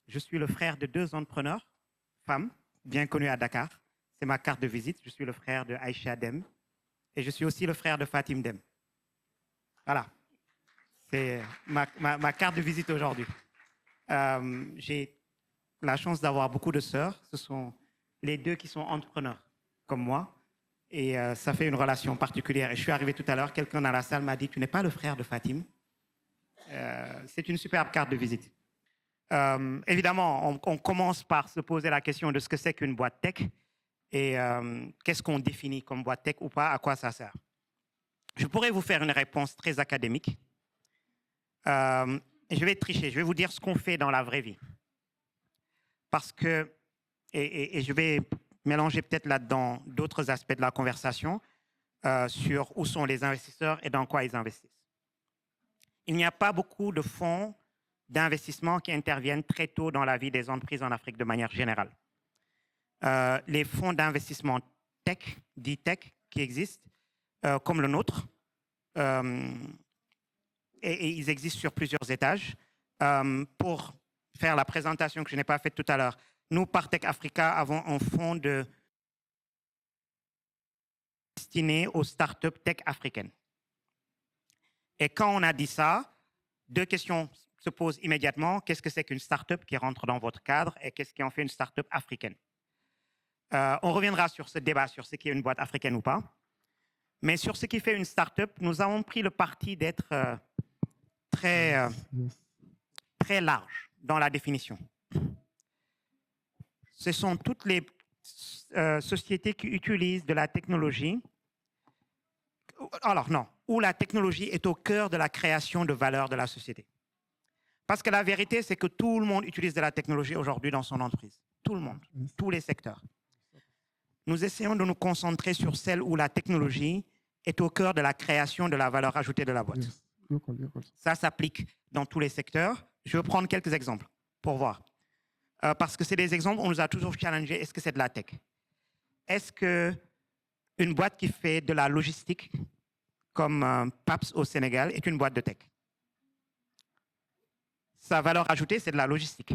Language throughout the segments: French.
Je suis le frère de 2 entrepreneurs, femmes, bien connues à Dakar. C'est ma carte de visite. Je suis le frère de Aïcha Dem. Et je suis aussi le frère de Fatim Dem. Voilà. C'est ma carte de visite aujourd'hui. J'ai la chance d'avoir beaucoup de sœurs. Ce sont les 2 qui sont entrepreneurs, comme moi. Et ça fait une relation particulière. Et je suis arrivé tout à l'heure, quelqu'un dans la salle m'a dit « Tu n'es pas le frère de Fatim ?» C'est une superbe carte de visite. Évidemment, on commence par se poser la question de ce que c'est qu'une boîte tech et qu'est-ce qu'on définit comme boîte tech ou pas, à quoi ça sert. Je pourrais vous faire une réponse très académique. Et je vais tricher, je vais vous dire ce qu'on fait dans la vraie vie. Parce que, et je vais mélanger peut-être là-dedans d'autres aspects de la conversation sur où sont les investisseurs et dans quoi ils investissent. Il n'y a pas beaucoup de fonds d'investissement qui interviennent très tôt dans la vie des entreprises en Afrique de manière générale. Les fonds d'investissement tech, dits tech, qui existent, comme le nôtre, et ils existent sur plusieurs étages. Pour faire la présentation que je n'ai pas faite tout à l'heure, nous, par Tech Africa, avons un fonds destiné aux startups tech africaines. Et quand on a dit ça, 2 questions se posent immédiatement. Qu'est-ce que c'est qu'une startup qui rentre dans votre cadre et qu'est-ce qui en fait une startup africaine? On reviendra sur ce débat, sur ce qui est une boîte africaine ou pas. Mais sur ce qui fait une startup, nous avons pris le parti d'être très large dans la définition. Ce sont toutes les sociétés qui utilisent de la technologie. Alors non, où la technologie est au cœur de la création de valeur de la société. Parce que la vérité, c'est que tout le monde utilise de la technologie aujourd'hui dans son entreprise. Tout le monde, tous les secteurs. Nous essayons de nous concentrer sur celle où la technologie est au cœur de la création de la valeur ajoutée de la boîte. Ça s'applique dans tous les secteurs. Je vais prendre quelques exemples pour voir. Parce que c'est des exemples où on nous a toujours challengé, est-ce que c'est de la tech? Est-ce qu'une boîte qui fait de la logistique, comme PAPS au Sénégal, est une boîte de tech? Sa valeur ajoutée, c'est de la logistique.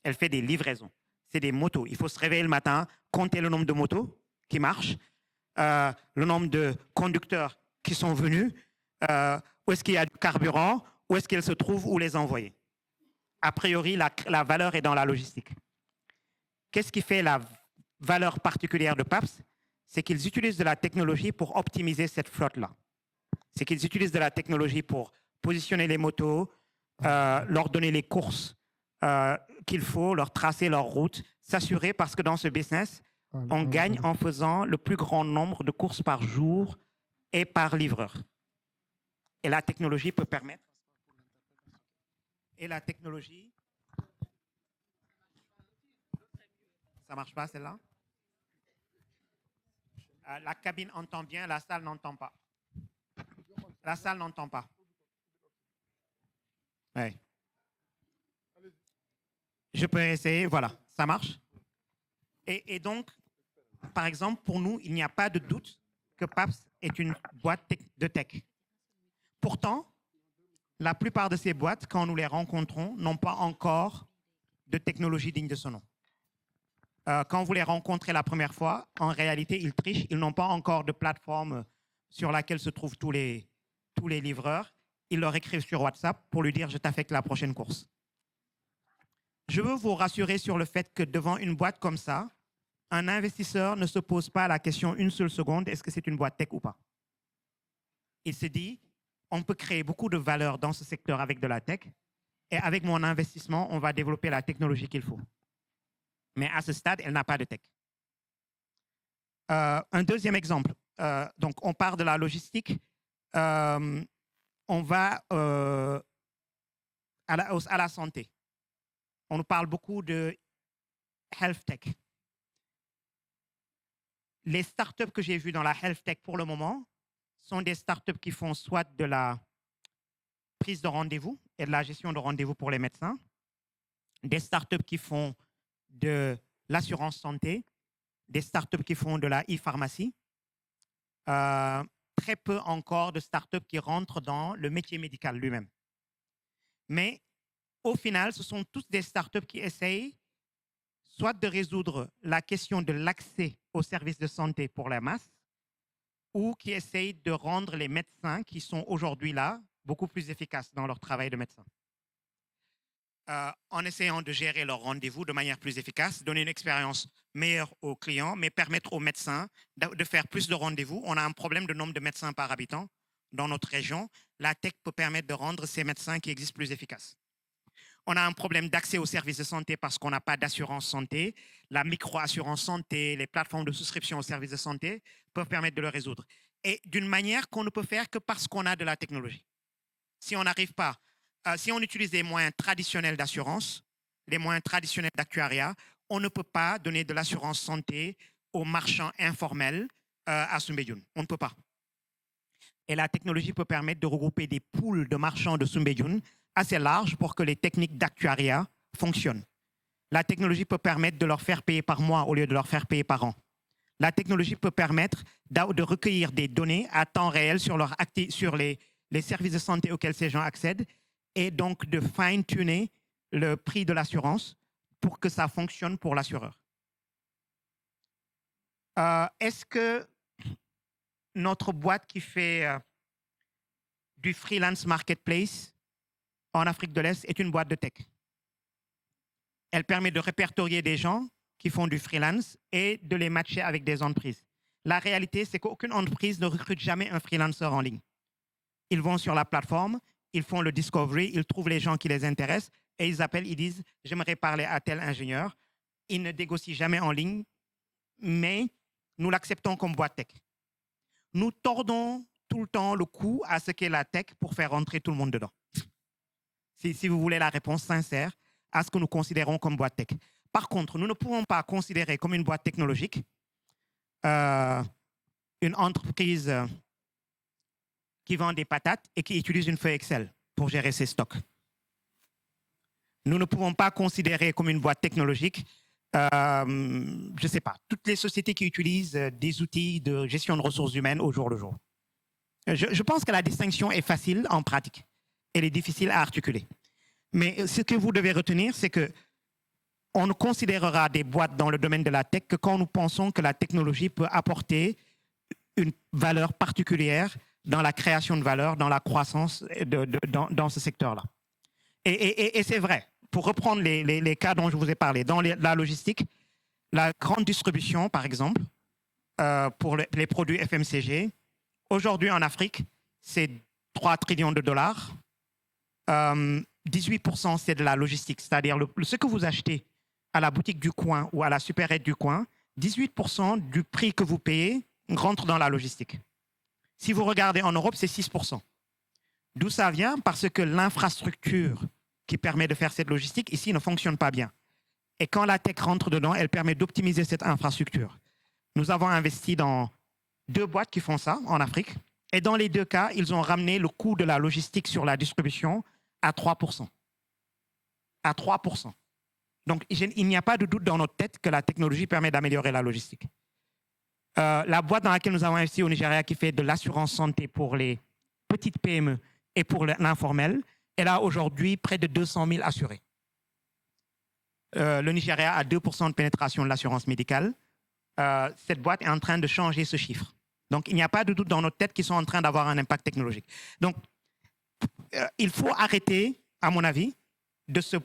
Elle fait des livraisons. C'est des motos. Il faut se réveiller le matin, compter le nombre de motos qui marchent, le nombre de conducteurs qui sont venus, où est-ce qu'il y a du carburant, où est-ce qu'elle se trouve, où les envoyer. A priori, la valeur est dans la logistique. Qu'est-ce qui fait la valeur particulière de PAPS? C'est qu'ils utilisent de la technologie pour optimiser cette flotte-là. C'est qu'ils utilisent de la technologie pour positionner les motos, leur donner les courses qu'il faut, leur tracer leur route, s'assurer parce que dans ce business, on gagne en faisant le plus grand nombre de courses par jour et par livreur. Et la technologie peut permettre. Et la technologie. Ça marche pas celle-là? La cabine entend bien, la salle n'entend pas. La salle n'entend pas. Ouais. Je peux essayer, voilà, ça marche. Et donc, par exemple, pour nous, il n'y a pas de doute que PAPS est une boîte de tech. Pourtant, la plupart de ces boîtes, quand nous les rencontrons, n'ont pas encore de technologie digne de ce nom. Quand vous les rencontrez la première fois, en réalité, ils trichent. Ils n'ont pas encore de plateforme sur laquelle se trouvent tous les livreurs. Ils leur écrivent sur WhatsApp pour lui dire « je t'affecte la prochaine course ». Je veux vous rassurer sur le fait que devant une boîte comme ça, un investisseur ne se pose pas la question une seule seconde, est-ce que c'est une boîte tech ou pas? Il se dit, on peut créer beaucoup de valeur dans ce secteur avec de la tech, et avec mon investissement, on va développer la technologie qu'il faut. Mais à ce stade, elle n'a pas de tech. Un deuxième exemple, donc on part de la logistique, on va à la santé. On nous parle beaucoup de health tech. Les startups que j'ai vues dans la health tech pour le moment sont des startups qui font soit de la prise de rendez-vous et de la gestion de rendez-vous pour les médecins, des startups qui font de l'assurance santé, des startups qui font de la e-pharmacie, très peu encore de startups qui rentrent dans le métier médical lui-même. Mais au final, ce sont tous des startups qui essayent soit de résoudre la question de l'accès aux services de santé pour la masse, ou qui essayent de rendre les médecins qui sont aujourd'hui là beaucoup plus efficaces dans leur travail de médecin. En essayant de gérer leurs rendez-vous de manière plus efficace, donner une expérience meilleure aux clients, mais permettre aux médecins de faire plus de rendez-vous. On a un problème de nombre de médecins par habitant dans notre région. La tech peut permettre de rendre ces médecins qui existent plus efficaces. On a un problème d'accès aux services de santé parce qu'on n'a pas d'assurance santé. La micro-assurance santé, les plateformes de souscription aux services de santé peuvent permettre de le résoudre. Et d'une manière qu'on ne peut faire que parce qu'on a de la technologie. Si on n'arrive pas, si on utilise des moyens traditionnels d'assurance, les moyens traditionnels d'actuariat, on ne peut pas donner de l'assurance santé aux marchands informels à Soumbédioune. On ne peut pas. Et la technologie peut permettre de regrouper des pools de marchands de Soumbédioune assez larges pour que les techniques d'actuariat fonctionnent. La technologie peut permettre de leur faire payer par mois au lieu de leur faire payer par an. La technologie peut permettre de recueillir des données à temps réel sur les services de santé auxquels ces gens accèdent et donc de fine-tuner le prix de l'assurance pour que ça fonctionne pour l'assureur. Est-ce que notre boîte qui fait du freelance marketplace en Afrique de l'Est est une boîte de tech? Elle permet de répertorier des gens qui font du freelance et de les matcher avec des entreprises. La réalité, c'est qu'aucune entreprise ne recrute jamais un freelancer en ligne. Ils vont sur la plateforme, ils font le discovery, ils trouvent les gens qui les intéressent et ils appellent, ils disent « j'aimerais parler à tel ingénieur ». Ils ne négocient jamais en ligne, mais nous l'acceptons comme boîte tech. Nous tordons tout le temps le cou à ce qu'est la tech pour faire rentrer tout le monde dedans. Si vous voulez la réponse sincère à ce que nous considérons comme boîte tech. Par contre, nous ne pouvons pas considérer comme une boîte technologique une entreprise qui vend des patates et qui utilise une feuille Excel pour gérer ses stocks. Nous ne pouvons pas considérer comme une boîte technologique, je ne sais pas, toutes les sociétés qui utilisent des outils de gestion de ressources humaines au jour le jour. Je pense que la distinction est facile en pratique. Elle est difficile à articuler. Mais ce que vous devez retenir, c'est que on ne considérera des boîtes dans le domaine de la tech que quand nous pensons que la technologie peut apporter une valeur particulière dans la création de valeur, dans la croissance dans ce secteur-là. Et c'est vrai. Pour reprendre les cas dont je vous ai parlé, dans la logistique, la grande distribution, par exemple, pour les produits FMCG, aujourd'hui en Afrique, c'est 3 trillions de dollars. 18% c'est de la logistique, c'est-à-dire ce que vous achetez à la boutique du coin ou à la supérette du coin, 18% du prix que vous payez rentre dans la logistique. Si vous regardez en Europe, c'est 6%. D'où ça vient? Parce que l'infrastructure qui permet de faire cette logistique ici ne fonctionne pas bien. Et quand la tech rentre dedans, elle permet d'optimiser cette infrastructure. Nous avons investi dans 2 boîtes qui font ça en Afrique. Et dans les 2 cas, ils ont ramené le coût de la logistique sur la distribution à 3%. À 3%. Donc, il n'y a pas de doute dans notre tête que la technologie permet d'améliorer la logistique. La boîte dans laquelle nous avons investi au Nigeria qui fait de l'assurance santé pour les petites PME et pour l'informel, elle a aujourd'hui près de 200 000 assurés. Le Nigeria a 2% de pénétration de l'assurance médicale. Cette boîte est en train de changer ce chiffre. Donc, il n'y a pas de doute dans notre tête qu'ils sont en train d'avoir un impact technologique. Donc, il faut arrêter, à mon avis, de se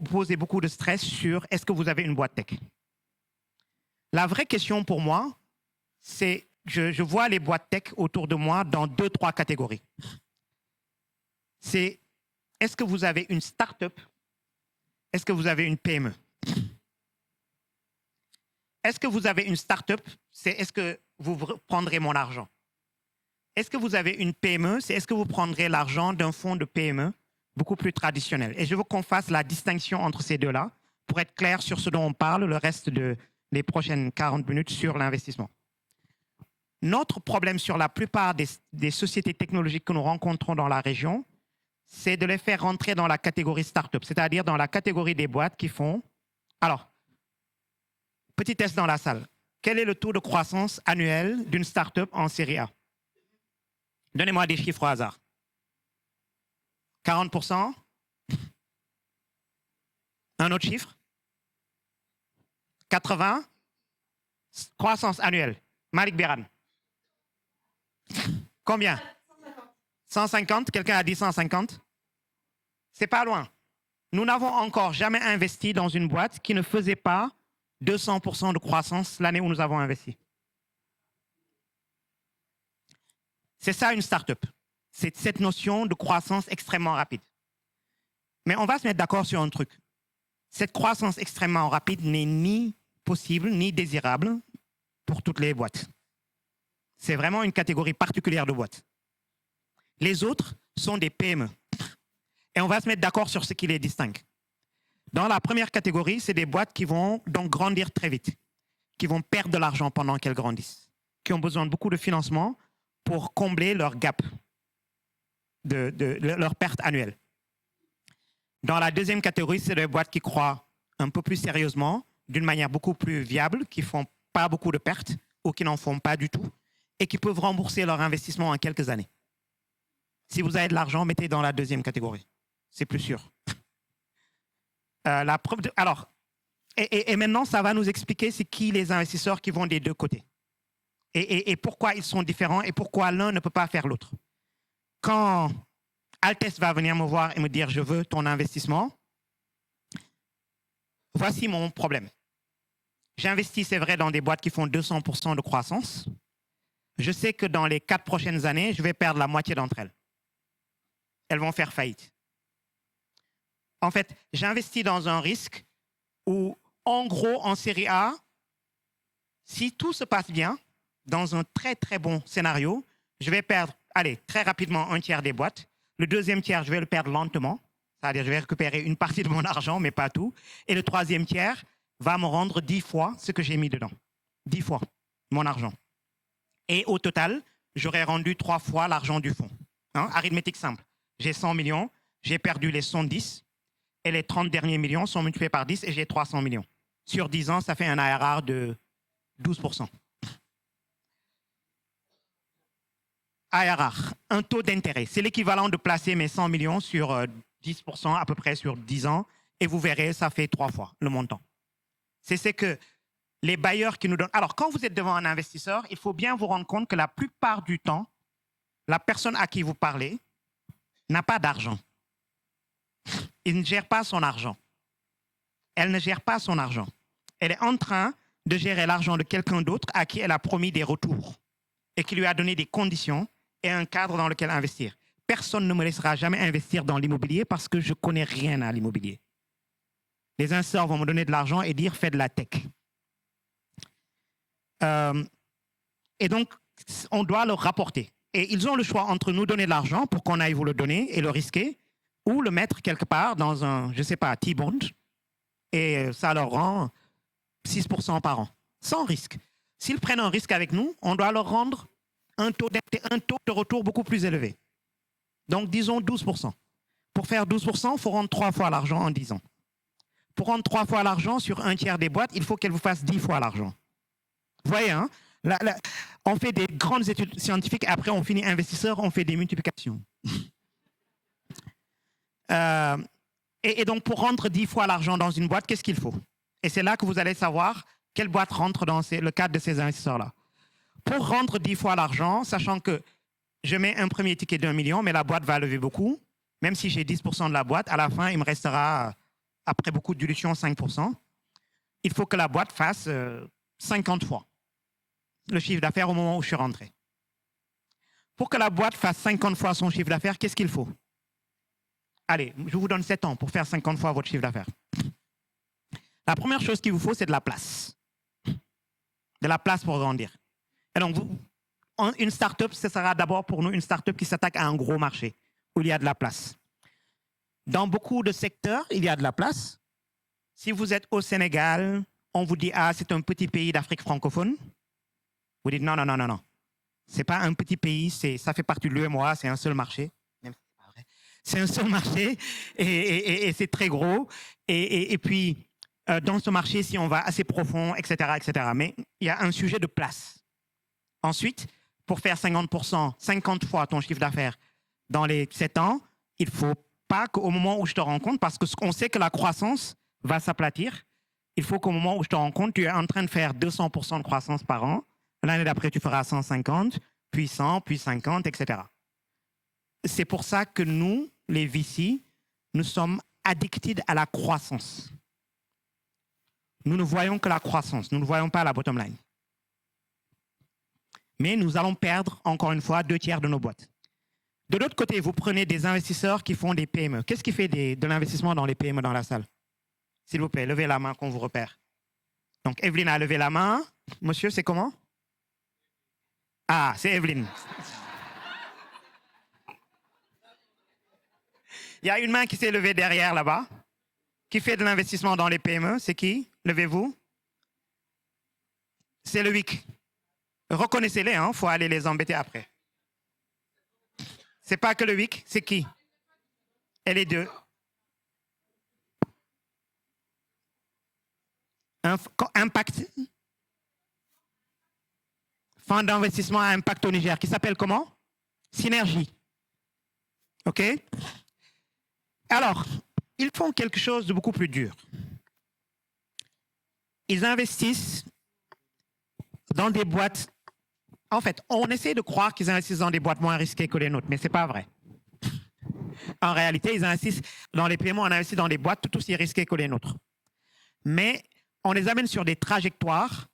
poser beaucoup de stress sur est-ce que vous avez une boîte tech. La vraie question pour moi, c'est je vois les boîtes tech autour de moi dans 2-3 catégories. C'est est-ce que vous avez une start-up? Est-ce que vous avez une PME? Est-ce que vous avez une start-up? C'est est-ce que vous prendrez mon argent? Est-ce que vous avez une PME? C'est est-ce que vous prendrez l'argent d'un fonds de PME beaucoup plus traditionnel? Et je veux qu'on fasse la distinction entre ces deux-là pour être clair sur ce dont on parle le reste des prochaines 40 minutes sur l'investissement. Notre problème sur la plupart des sociétés technologiques que nous rencontrons dans la région, c'est de les faire rentrer dans la catégorie start-up, c'est-à-dire dans la catégorie des boîtes qui font... Alors, petit test dans la salle. Quel est le taux de croissance annuel d'une start-up en série A? Donnez-moi des chiffres au hasard. 40%? Un autre chiffre? 80, croissance annuelle. Malik Biran. Combien? 150. Quelqu'un a dit 150? C'est pas loin. Nous n'avons encore jamais investi dans une boîte qui ne faisait pas 200% de croissance l'année où nous avons investi. C'est ça une start-up. C'est cette notion de croissance extrêmement rapide. Mais on va se mettre d'accord sur un truc. Cette croissance extrêmement rapide n'est ni possible ni désirable pour toutes les boîtes. C'est vraiment une catégorie particulière de boîtes. Les autres sont des PME. Et on va se mettre d'accord sur ce qui les distingue. Dans la première catégorie, c'est des boîtes qui vont donc grandir très vite, qui vont perdre de l'argent pendant qu'elles grandissent, qui ont besoin de beaucoup de financement pour combler leur gap, leur perte annuelle. Dans la deuxième catégorie, c'est des boîtes qui croient un peu plus sérieusement, d'une manière beaucoup plus viable, qui ne font pas beaucoup de pertes ou qui n'en font pas du tout et qui peuvent rembourser leur investissement en quelques années. Si vous avez de l'argent, mettez dans la deuxième catégorie. C'est plus sûr. Alors, et maintenant, ça va nous expliquer c'est qui les investisseurs qui vont des deux côtés. Et pourquoi ils sont différents et pourquoi l'un ne peut pas faire l'autre. Quand Altesse va venir me voir et me dire « je veux ton investissement », voici mon problème. J'investis, c'est vrai, dans des boîtes qui font 200% de croissance. Je sais que dans les 4 prochaines années, je vais perdre la moitié d'entre elles. Elles vont faire faillite. En fait, j'investis dans un risque où, en gros, en série A, si tout se passe bien, dans un très, très bon scénario, je vais perdre, allez, très rapidement un tiers des boîtes. Le deuxième tiers, je vais le perdre lentement. C'est-à-dire, je vais récupérer une partie de mon argent, mais pas tout. Et le troisième tiers va me rendre 10 fois ce que j'ai mis dedans. 10 fois mon argent. Et au total, j'aurai rendu 3 fois l'argent du fonds. Hein? Arithmétique simple. J'ai 100 millions, j'ai perdu les 110, et les 30 derniers millions sont multipliés par 10 et j'ai 300 millions. Sur 10 ans, ça fait un ARR de 12%. ARR, un taux d'intérêt. C'est l'équivalent de placer mes 100 millions sur 10% à peu près sur 10 ans, et vous verrez, ça fait 3 fois le montant. C'est ce que les bailleurs qui nous donnent... Alors, quand vous êtes devant un investisseur, il faut bien vous rendre compte que la plupart du temps, la personne à qui vous parlez n'a pas d'argent. Il ne gère pas son argent. Elle ne gère pas son argent. Elle est en train de gérer l'argent de quelqu'un d'autre à qui elle a promis des retours et qui lui a donné des conditions et un cadre dans lequel investir. Personne ne me laissera jamais investir dans l'immobilier parce que je ne connais rien à l'immobilier. Les investisseurs vont me donner de l'argent et dire « fais de la tech ». Et donc, on doit leur rapporter. Et ils ont le choix entre nous donner de l'argent pour qu'on aille vous le donner et le risquer, ou le mettre quelque part dans un, je ne sais pas, T-bond, et ça leur rend 6% par an, sans risque. S'ils prennent un risque avec nous, on doit leur rendre un taux de retour beaucoup plus élevé. Donc, disons 12%. Pour faire 12%, il faut rendre 3 fois l'argent en 10 ans. Pour rendre 3 fois l'argent sur un tiers des boîtes, il faut qu'elles vous fassent 10 fois l'argent. Vous voyez, hein? On fait des grandes études scientifiques, après on finit investisseur, on fait des multiplications. Et donc, pour rendre 10 fois l'argent dans une boîte, qu'est-ce qu'il faut? Et c'est là que vous allez savoir quelle boîte rentre dans le cadre de ces investisseurs-là. Pour rendre 10 fois l'argent, sachant que je mets un premier ticket d'1 million, mais la boîte va lever beaucoup, même si j'ai 10% de la boîte, à la fin, il me restera, après beaucoup de dilution, 5%. Il faut que la boîte fasse 50 fois le chiffre d'affaires au moment où je suis rentré. Pour que la boîte fasse 50 fois son chiffre d'affaires, qu'est-ce qu'il faut? Allez, je vous donne 7 ans pour faire 50 fois votre chiffre d'affaires. La première chose qu'il vous faut, c'est de la place. De la place pour grandir. Et donc, une start-up, ce sera d'abord pour nous une start-up qui s'attaque à un gros marché, où il y a de la place. Dans beaucoup de secteurs, il y a de la place. Si vous êtes au Sénégal, on vous dit « Ah, c'est un petit pays d'Afrique francophone ». Vous dites « Non, non, non, non, non. Ce n'est pas un petit pays, ça fait partie de l'UEMOA, c'est un seul marché. » C'est un seul marché et c'est très gros. Et puis, dans ce marché, si on va assez profond, etc., etc. Mais il y a un sujet de place. Ensuite, pour faire 50%, 50 fois ton chiffre d'affaires dans les 7 ans, il ne faut pas qu'au moment où je te rencontre, parce qu'on sait que la croissance, va s'aplatir. Il faut qu'au moment où je te rends compte, tu es en train de faire 200% de croissance par an. L'année d'après, tu feras 150, puis 100, puis 50, etc. C'est pour ça que nous, les VC, nous sommes addicted à la croissance. Nous ne voyons que la croissance, nous ne voyons pas la bottom line. Mais nous allons perdre, encore une fois, 2/3 de nos boîtes. De l'autre côté, vous prenez des investisseurs qui font des PME. Qu'est-ce qui fait de l'investissement dans les PME dans la salle? S'il vous plaît, levez la main qu'on vous repère. Donc, Evelyne a levé la main. Monsieur, c'est comment? Ah, c'est Evelyne. Il y a une main qui s'est levée derrière là-bas, qui fait de l'investissement dans les PME. C'est qui? Levez-vous. C'est le WIC. Reconnaissez-les, il faut aller les embêter après. C'est pas que le WIC, c'est qui? Et les deux. Impact. Fonds d'investissement à impact au Niger, qui s'appelle comment? Synergie. OK? Alors, ils font quelque chose de beaucoup plus dur. Ils investissent dans des boîtes. En fait, on essaie de croire qu'ils investissent dans des boîtes moins risquées que les nôtres, mais ce n'est pas vrai. En réalité, ils investissent dans les paiements, on investit dans des boîtes tout aussi risquées que les nôtres. Mais on les amène sur des trajectoires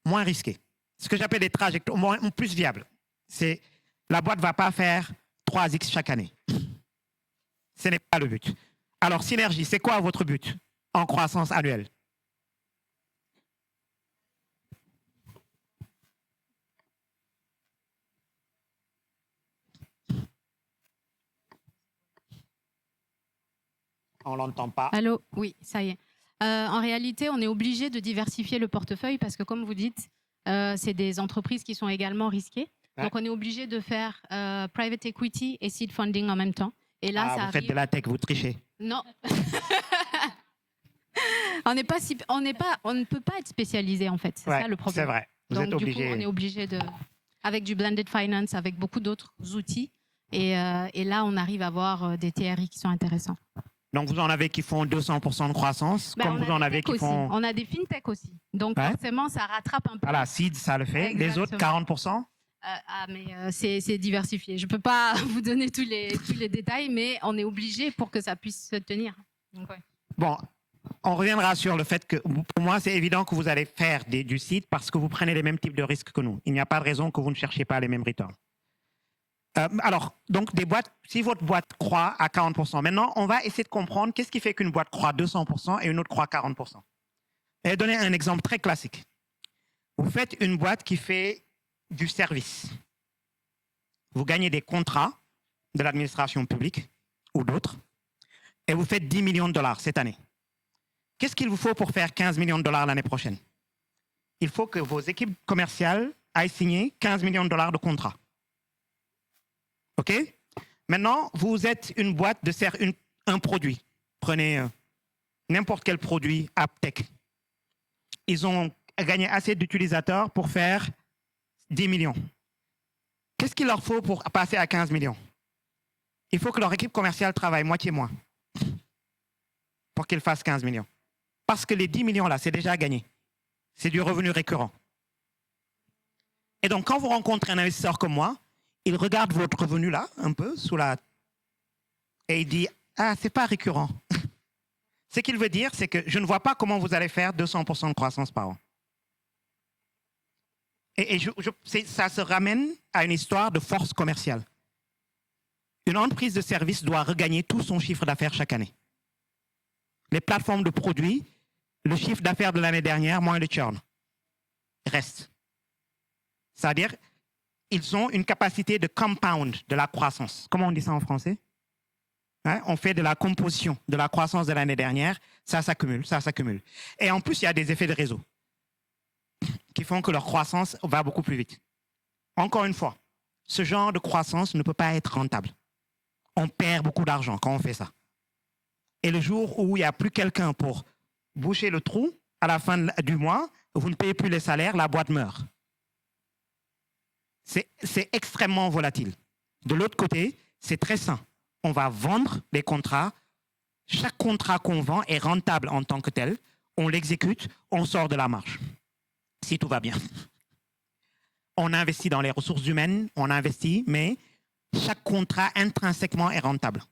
moins risquées. Ce que j'appelle des trajectoires plus viables. C'est la boîte ne va pas faire 3x chaque année. Ce n'est pas le but. Alors, Synergie, c'est quoi votre but en croissance annuelle? On ne l'entend pas. Allô? Oui, ça y est. En réalité, on est obligé de diversifier le portefeuille parce que, comme vous dites, c'est des entreprises qui sont également risquées. Ouais. Donc, on est obligé de faire private equity et seed funding en même temps. Et là, ça vous faites de la tech, vous trichez. Non. on ne peut pas être spécialisé, en fait. C'est ça le problème. C'est vrai. Vous êtes obligé. Du coup, on est obligé avec du blended finance, avec beaucoup d'autres outils. Et là, on arrive à avoir des TRI qui sont intéressants. Donc, vous en avez qui font 200% de croissance, comme vous en avez qui font... On a des fintech aussi. Donc, forcément, ça rattrape un peu. Voilà, Seed, ça le fait. Exactement. Les autres, 40%? Mais c'est diversifié. Je ne peux pas vous donner tous les détails, mais on est obligé pour que ça puisse se tenir. Donc, ouais. Bon, on reviendra sur le fait que, pour moi, c'est évident que vous allez faire du Seed parce que vous prenez les mêmes types de risques que nous. Il n'y a pas de raison que vous ne cherchiez pas les mêmes returns. Alors, donc, des boîtes, si votre boîte croît à 40%, maintenant, on va essayer de comprendre qu'est-ce qui fait qu'une boîte croît 200% et une autre croît 40%. Je vais donner un exemple très classique. Vous faites une boîte qui fait du service. Vous gagnez des contrats de l'administration publique ou d'autres et vous faites 10 millions de dollars cette année. Qu'est-ce qu'il vous faut pour faire 15 millions de dollars l'année prochaine? Il faut que vos équipes commerciales aillent signer 15 millions de dollars de contrats. OK? Maintenant, vous êtes une boîte de un produit. Prenez n'importe quel produit AppTech. Ils ont gagné assez d'utilisateurs pour faire 10 millions. Qu'est-ce qu'il leur faut pour passer à 15 millions? Il faut que leur équipe commerciale travaille moitié moins pour qu'ils fassent 15 millions. Parce que les 10 millions là, c'est déjà gagné. C'est du revenu récurrent. Et donc, quand vous rencontrez un investisseur comme moi, il regarde votre revenu là, un peu, et il dit « Ah, c'est pas récurrent. » Ce qu'il veut dire, c'est que je ne vois pas comment vous allez faire 200% de croissance par an. Et ça se ramène à une histoire de force commerciale. Une entreprise de service doit regagner tout son chiffre d'affaires chaque année. Les plateformes de produits, le chiffre d'affaires de l'année dernière, moins le churn, reste. C'est-à-dire, ils ont une capacité de compound de la croissance. Comment on dit ça en français? On fait de la composition de la croissance de l'année dernière, ça s'accumule, ça s'accumule. Et en plus, il y a des effets de réseau qui font que leur croissance va beaucoup plus vite. Encore une fois, ce genre de croissance ne peut pas être rentable. On perd beaucoup d'argent quand on fait ça. Et le jour où il n'y a plus quelqu'un pour boucher le trou, à la fin du mois, vous ne payez plus les salaires, la boîte meurt. C'est extrêmement volatile. De l'autre côté, c'est très sain. On va vendre des contrats chaque contrat qu'on vend est rentable en tant que tel. On l'exécute, on sort de la marge. Si tout va bien. On investit dans les ressources humaines, on investit, mais chaque contrat intrinsèquement est rentable.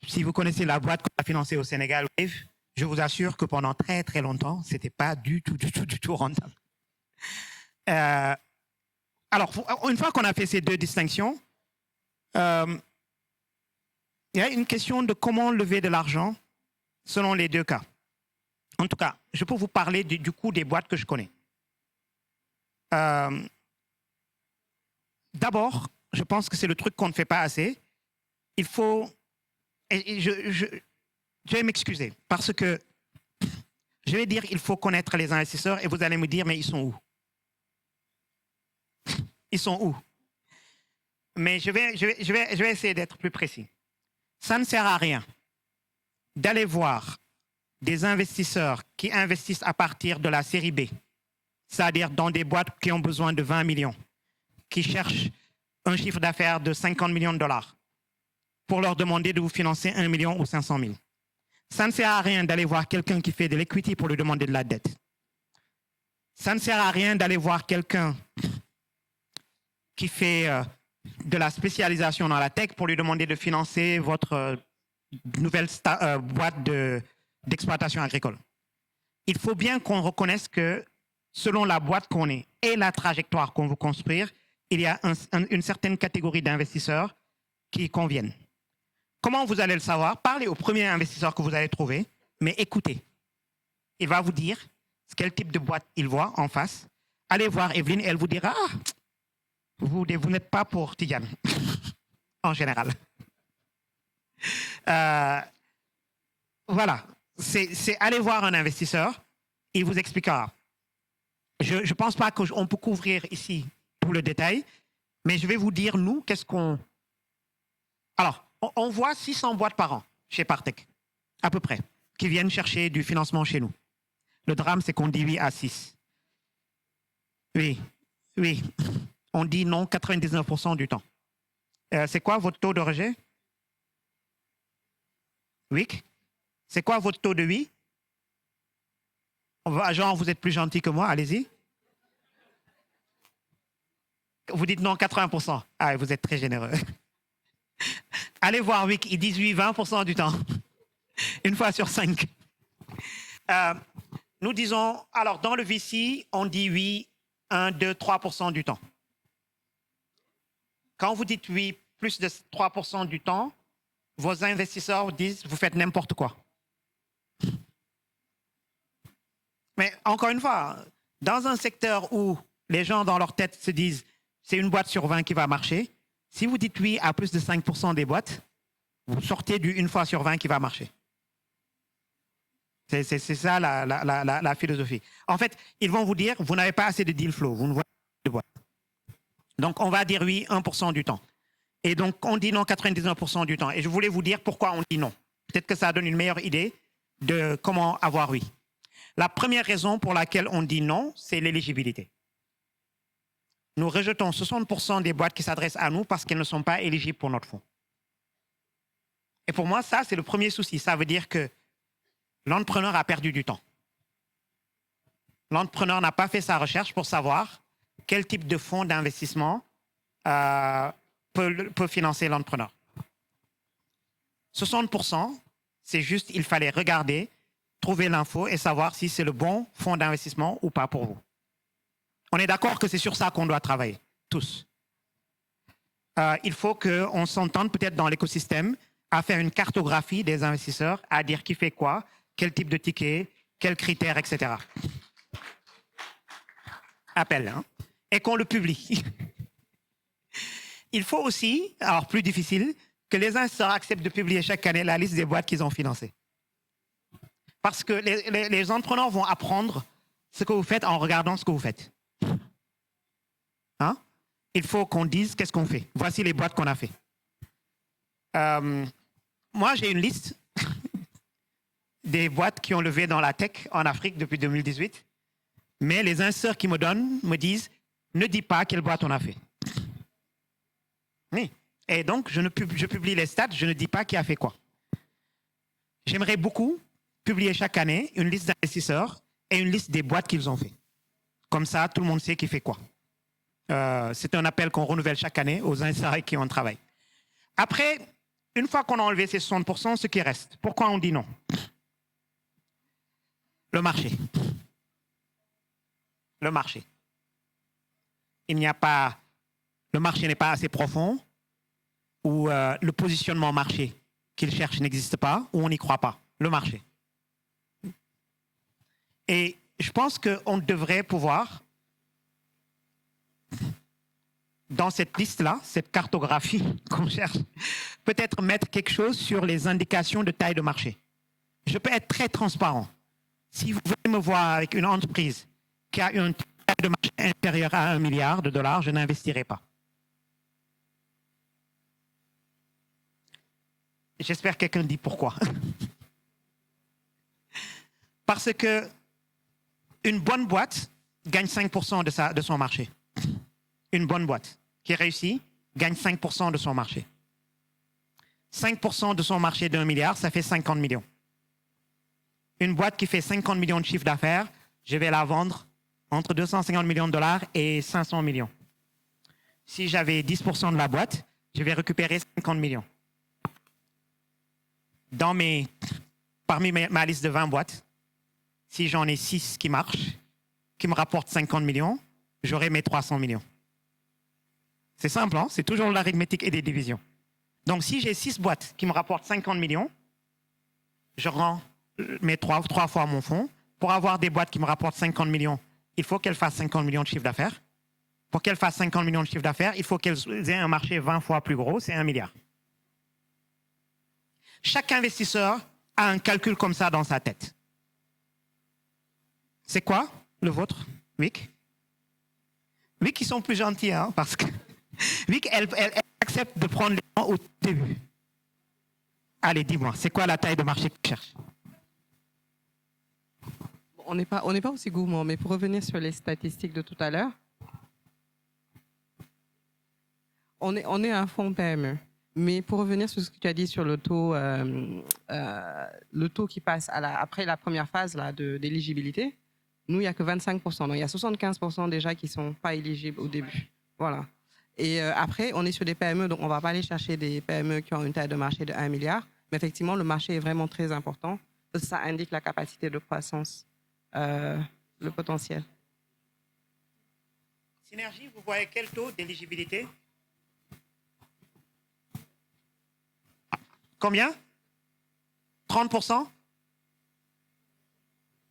Si vous connaissez la boîte qu'on a financée au Sénégal, Wave, je vous assure que pendant très très longtemps, ce n'était pas du tout rentable. Alors, une fois qu'on a fait ces deux distinctions, il y a une question de comment lever de l'argent selon les deux cas. En tout cas, je peux vous parler du coup des boîtes que je connais. D'abord, je pense que c'est le truc qu'on ne fait pas assez. Il faut... Et je vais m'excuser parce que je vais dire il faut connaître les investisseurs et vous allez me dire mais ils sont où? Ils sont où? Mais je vais essayer d'être plus précis. Ça ne sert à rien d'aller voir des investisseurs qui investissent à partir de la série B, c'est-à-dire dans des boîtes qui ont besoin de 20 millions, qui cherchent un chiffre d'affaires de 50 millions de dollars, pour leur demander de vous financer 1 million ou 500 000. Ça ne sert à rien d'aller voir quelqu'un qui fait de l'equity pour lui demander de la dette. Ça ne sert à rien d'aller voir quelqu'un qui fait de la spécialisation dans la tech pour lui demander de financer votre nouvelle boîte d'exploitation agricole. Il faut bien qu'on reconnaisse que selon la boîte qu'on est et la trajectoire qu'on veut construire, il y a une certaine catégorie d'investisseurs qui conviennent. Comment vous allez le savoir? Parlez au premier investisseur que vous allez trouver, mais écoutez. Il va vous dire quel type de boîte il voit en face. Allez voir Evelyne, elle vous dira « Ah, vous n'êtes pas pour Tidiane, en général. » Voilà, c'est aller voir un investisseur, il vous expliquera. Je ne pense pas qu'on peut couvrir ici tout le détail, mais je vais vous dire, nous, qu'est-ce qu'on... Alors, on voit 600 boîtes par an chez Partech, à peu près, qui viennent chercher du financement chez nous. Le drame, c'est qu'on dit oui à 6. Oui. On dit non 99% du temps. C'est quoi votre taux de rejet? Oui. C'est quoi votre taux de oui? Genre, vous êtes plus gentil que moi, allez-y. Vous dites non 80%. Ah, vous êtes très généreux. Allez voir Wick, ils disent oui 20% du temps. Une fois sur 5. Nous disons, alors dans le VC, on dit oui 1, 2, 3% du temps. Quand vous dites oui plus de 3% du temps, vos investisseurs vous disent vous faites n'importe quoi. Mais encore une fois, dans un secteur où les gens dans leur tête se disent c'est une boîte sur 20 qui va marcher, si vous dites oui à plus de 5% des boîtes, vous sortez du une fois sur 20 qui va marcher. C'est ça la philosophie. En fait, ils vont vous dire vous n'avez pas assez de deal flow, vous ne voyez pas de boîte. Donc, on va dire oui 1% du temps. Et donc, on dit non 99% du temps. Et je voulais vous dire pourquoi on dit non. Peut-être que ça donne une meilleure idée de comment avoir oui. La première raison pour laquelle on dit non, c'est l'éligibilité. Nous rejetons 60% des boîtes qui s'adressent à nous parce qu'elles ne sont pas éligibles pour notre fonds. Et pour moi, ça, c'est le premier souci. Ça veut dire que l'entrepreneur a perdu du temps. L'entrepreneur n'a pas fait sa recherche pour savoir quel type de fonds d'investissement peut financer l'entrepreneur. 60%, c'est juste, il fallait regarder, trouver l'info et savoir si c'est le bon fonds d'investissement ou pas pour vous. On est d'accord que c'est sur ça qu'on doit travailler, tous. Il faut qu'on s'entende peut-être dans l'écosystème à faire une cartographie des investisseurs, à dire qui fait quoi, quel type de ticket, quels critères, etc. Appel, hein? Et qu'on le publie. Il faut aussi, alors plus difficile, que les investisseurs acceptent de publier chaque année la liste des boîtes qu'ils ont financées. Parce que les entrepreneurs vont apprendre ce que vous faites en regardant ce que vous faites. Hein? Il faut qu'on dise qu'est-ce qu'on fait. Voici les boîtes qu'on a fait. Moi, j'ai une liste des boîtes qui ont levé dans la tech en Afrique depuis 2018. Mais les investisseurs qui me donnent me disent ne dis pas quelle boîte on a fait. Oui. Et donc, je publie les stats, je ne dis pas qui a fait quoi. j'aimerais beaucoup publier chaque année une liste d'investisseurs et une liste des boîtes qu'ils ont fait. Comme ça, tout le monde sait qui fait quoi. C'est un appel qu'on renouvelle chaque année aux investisseurs qui ont travaillé. Après, une fois qu'on a enlevé ces 60%, ce qui reste, pourquoi on dit non? Le marché. Le marché. Il n'y a pas, le marché n'est pas assez profond, ou le positionnement marché qu'il cherche n'existe pas, ou on n'y croit pas. Le marché. Et je pense qu'on devrait pouvoir, dans cette liste-là, cette cartographie qu'on cherche, peut-être mettre quelque chose sur les indications de taille de marché. Je peux être très transparent. Si vous voulez me voir avec une entreprise qui a une taille de marché inférieure à 1 milliard de dollars, je n'investirai pas. J'espère que quelqu'un dit pourquoi. Parce que une bonne boîte gagne 5% de son marché. Une bonne boîte qui réussit gagne 5% de son marché. 5% de son marché d'1 milliard, ça fait 50 millions. Une boîte qui fait 50 millions de chiffre d'affaires, je vais la vendre entre 250 millions de dollars et 500 millions. Si j'avais 10% de la boîte, je vais récupérer 50 millions. Parmi ma liste de 20 boîtes, si j'en ai 6 qui marchent, qui me rapportent 50 millions, j'aurai mes 300 millions. C'est simple, hein? C'est toujours l'arithmétique et des divisions. Donc, si j'ai 6 boîtes qui me rapportent 50 millions, je rends mes 3 fois mon fonds. Pour avoir des boîtes qui me rapportent 50 millions, il faut qu'elles fassent 50 millions de chiffre d'affaires. Pour qu'elles fassent 50 millions de chiffre d'affaires, il faut qu'elles aient un marché 20 fois plus gros, c'est 1 milliard. Chaque investisseur a un calcul comme ça dans sa tête. C'est quoi le vôtre, Vic? Vic, ils sont plus gentils, hein, parce que Vic, elle accepte de prendre les gens au début. Allez, dis-moi, c'est quoi la taille de marché que tu cherches? On n'est pas aussi gourmand, mais pour revenir sur les statistiques de tout à l'heure, on est un fonds PME. Mais pour revenir sur ce que tu as dit sur le taux qui passe après la première phase d'éligibilité, nous, il n'y a que 25%. Donc, il y a 75% déjà qui ne sont pas éligibles au début. Voilà. Et après, on est sur des PME, donc on ne va pas aller chercher des PME qui ont une taille de marché de 1 milliard. Mais effectivement, le marché est vraiment très important. Ça indique la capacité de croissance, le potentiel. Synergie, vous voyez quel taux d'éligibilité? Combien? 30%?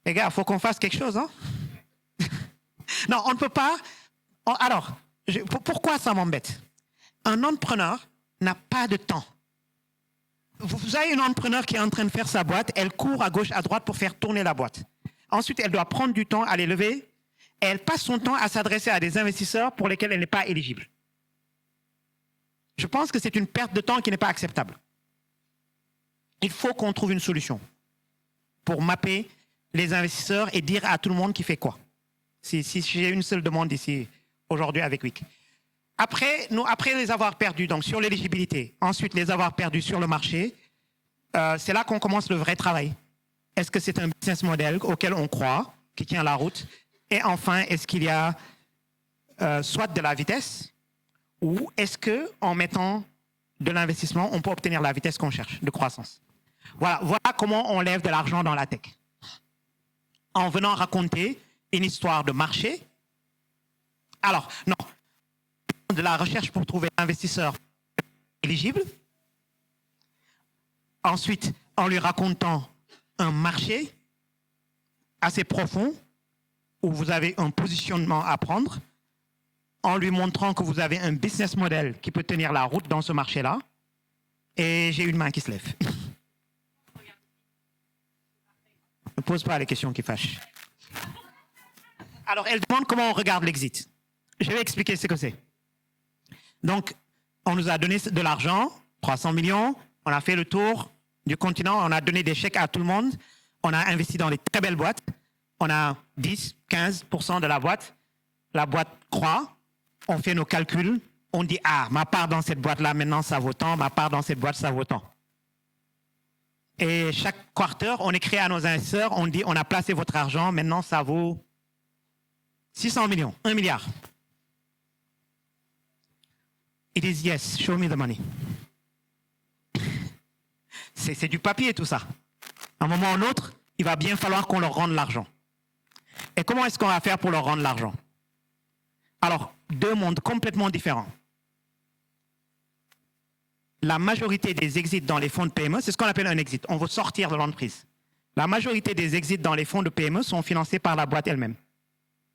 Les gars, il faut qu'on fasse quelque chose, hein? Non, on ne peut pas. Alors, pourquoi ça m'embête? Un entrepreneur n'a pas de temps. Vous avez une entrepreneur qui est en train de faire sa boîte, elle court à gauche, à droite pour faire tourner la boîte. Ensuite, elle doit prendre du temps à les lever et elle passe son temps à s'adresser à des investisseurs pour lesquels elle n'est pas éligible. Je pense que c'est une perte de temps qui n'est pas acceptable. Il faut qu'on trouve une solution pour mapper les investisseurs et dire à tout le monde qui fait quoi. Si j'ai une seule demande ici aujourd'hui avec Wick. Après les avoir perdus donc sur l'éligibilité, ensuite les avoir perdus sur le marché, c'est là qu'on commence le vrai travail. Est-ce que c'est un business model auquel on croit, qui tient la route? Et enfin, est-ce qu'il y a soit de la vitesse, ou est-ce qu'en mettant de l'investissement, on peut obtenir la vitesse qu'on cherche de croissance? Voilà comment on lève de l'argent dans la tech. En venant raconter une histoire de marché. Alors, non. De la recherche pour trouver l'investisseur éligible. Ensuite, en lui racontant un marché assez profond où vous avez un positionnement à prendre, en lui montrant que vous avez un business model qui peut tenir la route dans ce marché-là. Et j'ai une main qui se lève. Ne pose pas les questions qui fâchent. Alors, elle demande comment on regarde l'exit. Je vais expliquer ce que c'est. Donc, on nous a donné de l'argent, 300 millions, on a fait le tour du continent, on a donné des chèques à tout le monde, on a investi dans des très belles boîtes, on a 10, 15% de la boîte croît, on fait nos calculs, on dit, ah, ma part dans cette boîte-là, maintenant, ça vaut tant, ma part dans cette boîte, ça vaut tant. Et chaque quarter, on écrit à nos investisseurs, on dit, on a placé votre argent, maintenant ça vaut 600 millions, 1 milliard. It is yes, show me the money. C'est du papier tout ça. À un moment ou un autre, il va bien falloir qu'on leur rende l'argent. Et comment est-ce qu'on va faire pour leur rendre l'argent? Alors, deux mondes complètement différents. La majorité des exits dans les fonds de PME, c'est ce qu'on appelle un exit. On veut sortir de l'entreprise. La majorité des exits dans les fonds de PME sont financés par la boîte elle-même.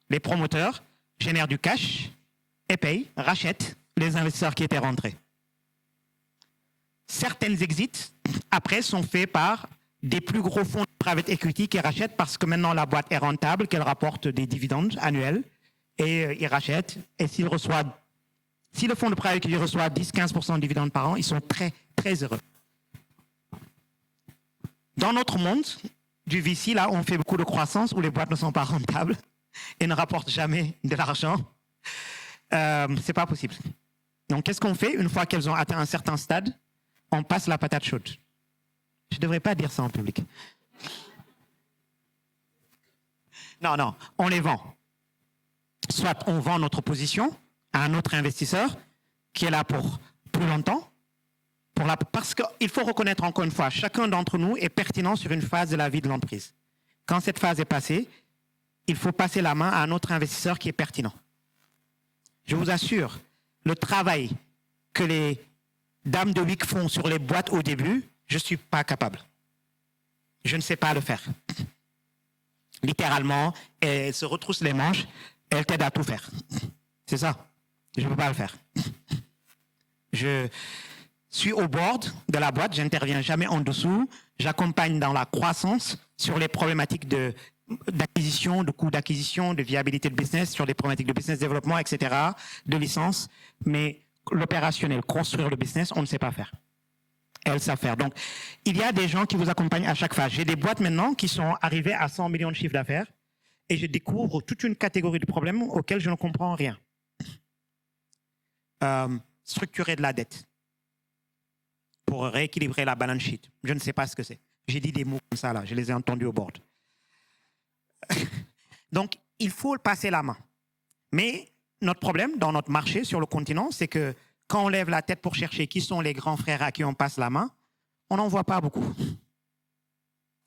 Les promoteurs génèrent du cash et payent, rachètent les investisseurs qui étaient rentrés. Certains exits, après, sont faits par des plus gros fonds de private equity qui rachètent parce que maintenant la boîte est rentable, qu'elle rapporte des dividendes annuels et ils rachètent. Et si le fonds de private equity reçoit 10-15% de dividendes par an, ils sont très, très heureux. Dans notre monde du VC, là, on fait beaucoup de croissance où les boîtes ne sont pas rentables et ne rapportent jamais de l'argent. C'est pas possible. Donc, qu'est-ce qu'on fait une fois qu'elles ont atteint un certain stade? On passe la patate chaude. Je ne devrais pas dire ça en public. Non, on les vend. Soit on vend notre position à un autre investisseur qui est là pour plus longtemps. Parce qu'il faut reconnaître encore une fois, chacun d'entre nous est pertinent sur une phase de la vie de l'entreprise. Quand cette phase est passée, il faut passer la main à un autre investisseur qui est pertinent. Je vous assure, le travail que les dames de WIC font sur les boîtes au début, je ne suis pas capable. Je ne sais pas le faire. Littéralement, elles se retroussent les manches, elles t'aident à tout faire. C'est ça. Je ne peux pas le faire. Je suis au board de la boîte, je n'interviens jamais en dessous. J'accompagne dans la croissance sur les problématiques d'acquisition, de coûts d'acquisition, de viabilité de business, sur les problématiques de business développement, etc., de licence. Mais l'opérationnel, construire le business, on ne sait pas faire. Elles savent faire. Donc, il y a des gens qui vous accompagnent à chaque phase. J'ai des boîtes maintenant qui sont arrivées à 100 millions de chiffre d'affaires et je découvre toute une catégorie de problèmes auxquels je ne comprends rien. Structurer de la dette pour rééquilibrer la balance sheet. Je ne sais pas ce que c'est. J'ai dit des mots comme ça, là. Je les ai entendus au board. Donc, il faut passer la main. Mais notre problème dans notre marché sur le continent, c'est que quand on lève la tête pour chercher qui sont les grands frères à qui on passe la main, on n'en voit pas beaucoup.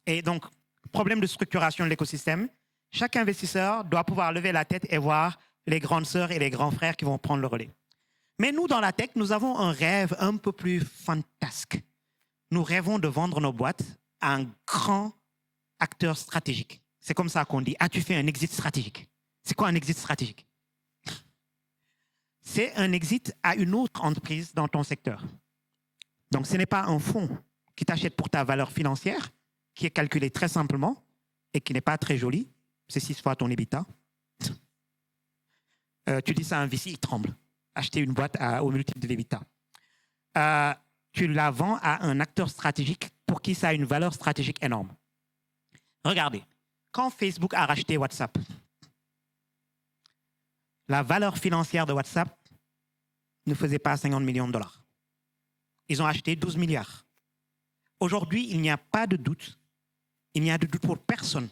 Et donc, problème de structuration de l'écosystème, chaque investisseur doit pouvoir lever la tête et voir les grandes sœurs et les grands frères qui vont prendre le relais. Mais nous, dans la tech, nous avons un rêve un peu plus fantasque. Nous rêvons de vendre nos boîtes à un grand acteur stratégique. C'est comme ça qu'on dit, ah, tu fais un exit stratégique. C'est quoi un exit stratégique? C'est un exit à une autre entreprise dans ton secteur. Donc, ce n'est pas un fonds qui t'achète pour ta valeur financière, qui est calculée très simplement et qui n'est pas très jolie. C'est 6 fois ton EBITDA. Tu dis ça à un VC, il tremble. Acheter une boîte au multiple de l'EBITDA. Tu la vends à un acteur stratégique pour qui ça a une valeur stratégique énorme. Regardez, quand Facebook a racheté WhatsApp, la valeur financière de WhatsApp ne faisait pas 50 millions de dollars. Ils ont acheté 12 milliards. Aujourd'hui, il n'y a pas de doute, il n'y a de doute pour personne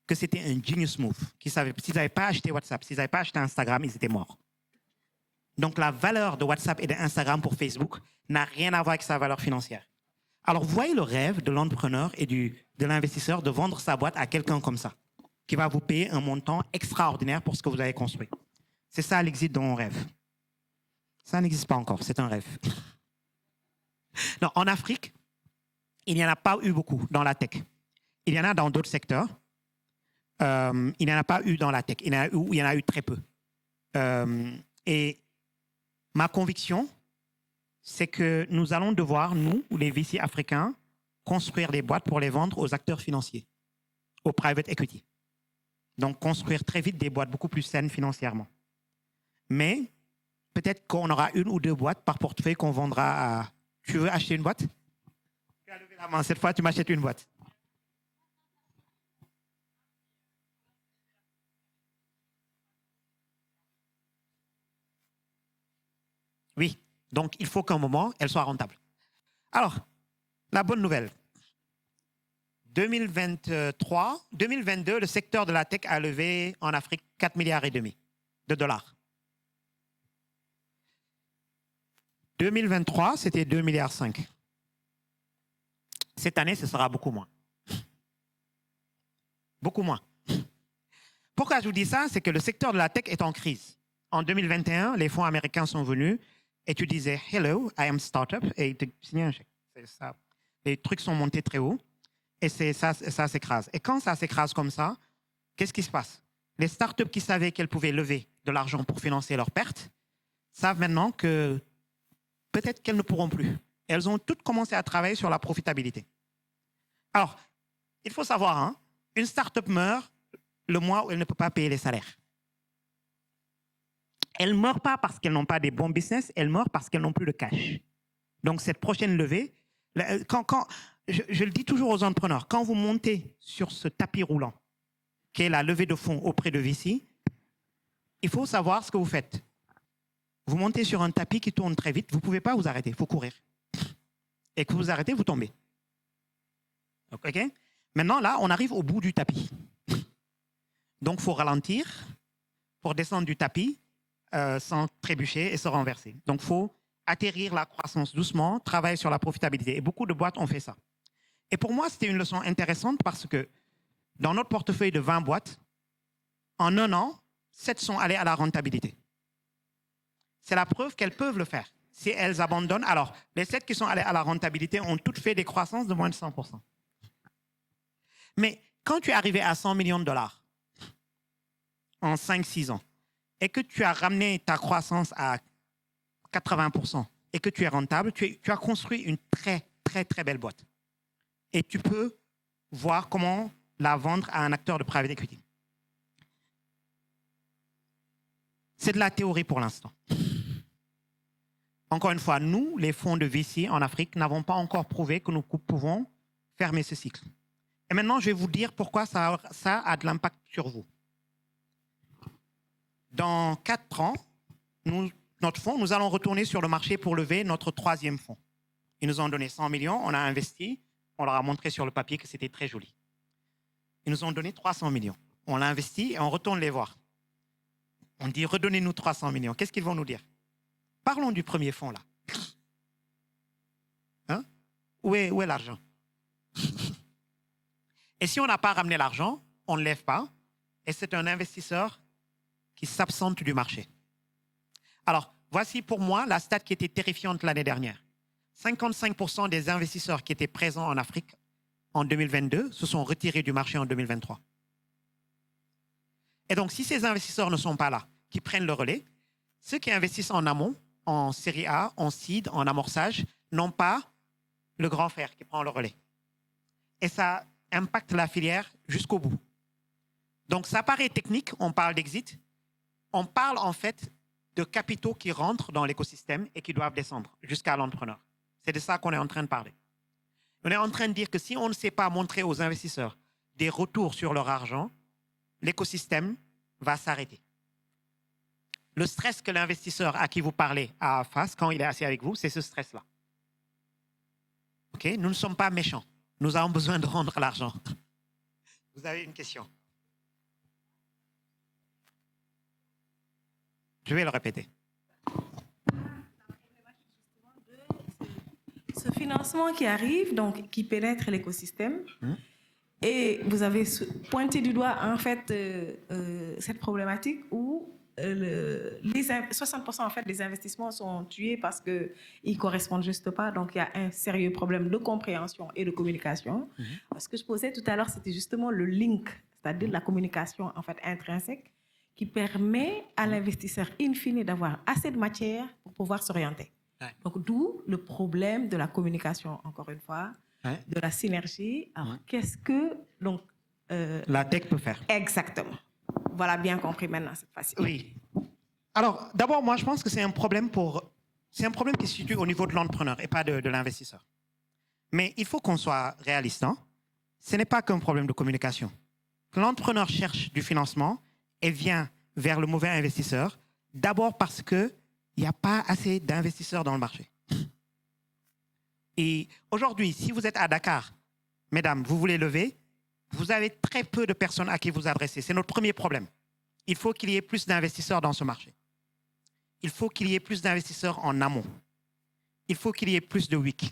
que c'était un genius move. S'ils n'avaient pas acheté WhatsApp, s'ils n'avaient pas acheté Instagram, ils étaient morts. Donc la valeur de WhatsApp et d'Instagram pour Facebook n'a rien à voir avec sa valeur financière. Alors voyez le rêve de l'entrepreneur et de l'investisseur de vendre sa boîte à quelqu'un comme ça, qui va vous payer un montant extraordinaire pour ce que vous avez construit. C'est ça l'exit dont on rêve. Ça n'existe pas encore, c'est un rêve. Non, en Afrique, il n'y en a pas eu beaucoup dans la tech. Il y en a dans d'autres secteurs. Il n'y en a pas eu dans la tech. Il y en a eu très peu. Et ma conviction, c'est que nous allons devoir, nous, les VC africains, construire des boîtes pour les vendre aux acteurs financiers, aux private equity. Donc, construire très vite des boîtes beaucoup plus saines financièrement. Mais peut-être qu'on aura 1 ou 2 boîtes par portefeuille qu'on vendra à... Tu veux acheter une boîte? Tu as levé la main. Cette fois, tu m'achètes une boîte. Oui. Donc, il faut qu'à un moment, elle soit rentable. Alors, la bonne nouvelle, 2022, le secteur de la tech a levé en Afrique 4,5 milliards de dollars. 2023, c'était 2,5 milliards. Cette année, ce sera beaucoup moins. Beaucoup moins. Pourquoi je vous dis ça? C'est que le secteur de la tech est en crise. En 2021, les fonds américains sont venus et tu disais « Hello, I am startup » et ils te signaient un chèque. C'est ça. Les trucs sont montés très haut et ça s'écrase. Et quand ça s'écrase comme ça, qu'est-ce qui se passe? Les startups qui savaient qu'elles pouvaient lever de l'argent pour financer leurs pertes savent maintenant que peut-être qu'elles ne pourront plus. Elles ont toutes commencé à travailler sur la profitabilité. Alors, il faut savoir, hein, une start-up meurt le mois où elle ne peut pas payer les salaires. Elles ne meurent pas parce qu'elles n'ont pas des bons business, elles meurent parce qu'elles n'ont plus de cash. Donc, cette prochaine levée, je le dis toujours aux entrepreneurs, quand vous montez sur ce tapis roulant, qui est la levée de fonds auprès de VC, il faut savoir ce que vous faites. Vous montez sur un tapis qui tourne très vite, vous ne pouvez pas vous arrêter, il faut courir. Et que vous vous arrêtez, vous tombez. OK? Maintenant, là, on arrive au bout du tapis. Donc, il faut ralentir pour descendre du tapis sans trébucher et se renverser. Donc, il faut atterrir la croissance doucement, travailler sur la profitabilité. Et beaucoup de boîtes ont fait ça. Et pour moi, c'était une leçon intéressante parce que dans notre portefeuille de 20 boîtes, en un an, 7 sont allées à la rentabilité. C'est la preuve qu'elles peuvent le faire. Si elles abandonnent, alors les 7 qui sont allées à la rentabilité ont toutes fait des croissances de moins de 100%. Mais quand tu es arrivé à 100 millions de dollars en 5-6 ans et que tu as ramené ta croissance à 80% et que tu es rentable, tu as construit une très, très, très belle boîte. Et tu peux voir comment la vendre à un acteur de private equity. C'est de la théorie pour l'instant. Encore une fois, nous, les fonds de VC en Afrique, n'avons pas encore prouvé que nous pouvons fermer ce cycle. Et maintenant, je vais vous dire pourquoi ça a de l'impact sur vous. Dans 4 ans, notre fonds, nous allons retourner sur le marché pour lever notre 3e fonds. Ils nous ont donné 100 millions, on a investi, on leur a montré sur le papier que c'était très joli. Ils nous ont donné 300 millions. On l'a investi et on retourne les voir. On dit, redonnez-nous 300 millions. Qu'est-ce qu'ils vont nous dire? Parlons du premier fonds, là. Hein? Où est l'argent? Et si on n'a pas ramené l'argent, on ne lève pas. Et c'est un investisseur qui s'absente du marché. Alors, voici pour moi la stat qui était terrifiante l'année dernière. 55% des investisseurs qui étaient présents en Afrique en 2022 se sont retirés du marché en 2023. Et donc, si ces investisseurs ne sont pas là, qui prennent le relais, ceux qui investissent en amont, en série A, en seed, en amorçage, n'ont pas le grand frère qui prend le relais. Et ça impacte la filière jusqu'au bout. Donc, ça paraît technique, on parle d'exit. On parle en fait de capitaux qui rentrent dans l'écosystème et qui doivent descendre jusqu'à l'entrepreneur. C'est de ça qu'on est en train de parler. On est en train de dire que si on ne sait pas montrer aux investisseurs des retours sur leur argent, l'écosystème va s'arrêter. Le stress que l'investisseur à qui vous parlez a face quand il est assis avec vous, c'est ce stress-là. Okay? Nous ne sommes pas méchants. Nous avons besoin de rendre l'argent. Vous avez une question? Je vais le répéter. Ce financement qui arrive, donc qui pénètre l'écosystème, et vous avez pointé du doigt en fait cette problématique où 60% en fait des investissements sont tués parce qu'ils ne correspondent juste pas. Donc il y a un sérieux problème de compréhension et de communication. Ce que je posais tout à l'heure, c'était justement le link, c'est-à-dire la communication en fait intrinsèque, qui permet à l'investisseur in fine d'avoir assez de matière pour pouvoir s'orienter. Ouais. Donc, d'où le problème de la communication, encore une fois, de la synergie. Alors, qu'est-ce que donc, la tech peut faire? Exactement. Voilà, bien compris maintenant cette fois-ci. Oui. Alors, d'abord, moi, je pense que c'est un problème qui se situe au niveau de l'entrepreneur et pas de l'investisseur. Mais il faut qu'on soit réaliste. Hein? Ce n'est pas qu'un problème de communication. L'entrepreneur cherche du financement et vient vers le mauvais investisseur, d'abord parce qu'il n'y a pas assez d'investisseurs dans le marché. Et aujourd'hui, si vous êtes à Dakar mesdames, vous voulez lever, vous avez très peu de personnes à qui vous adresser. C'est notre premier problème. Il faut qu'il y ait plus d'investisseurs dans ce marché. Il faut qu'il y ait plus d'investisseurs en amont. Il faut qu'il y ait plus de WIC.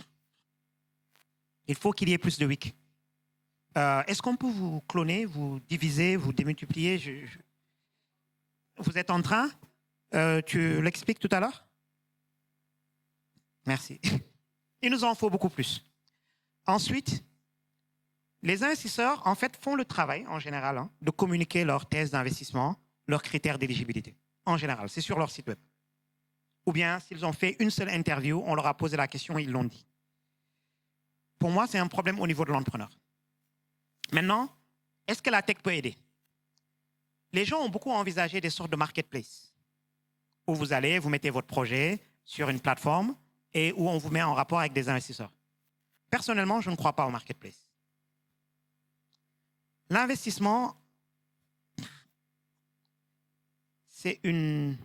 Il faut qu'il y ait plus de WIC. Est-ce qu'on peut vous cloner, vous diviser, vous démultiplier? Vous êtes en train? Tu l'expliques tout à l'heure? Merci. Il nous en faut beaucoup plus. Ensuite, les investisseurs, en fait, font le travail, en général, de communiquer leurs thèses d'investissement, leurs critères d'éligibilité. En général, c'est sur leur site web. Ou bien, s'ils ont fait une seule interview, on leur a posé la question et ils l'ont dit. Pour moi, c'est un problème au niveau de l'entrepreneur. Maintenant, est-ce que la tech peut aider? Les gens ont beaucoup envisagé des sortes de marketplace où vous allez, vous mettez votre projet sur une plateforme et où on vous met en rapport avec des investisseurs. Personnellement, je ne crois pas au marketplace. L'investissement, c'est une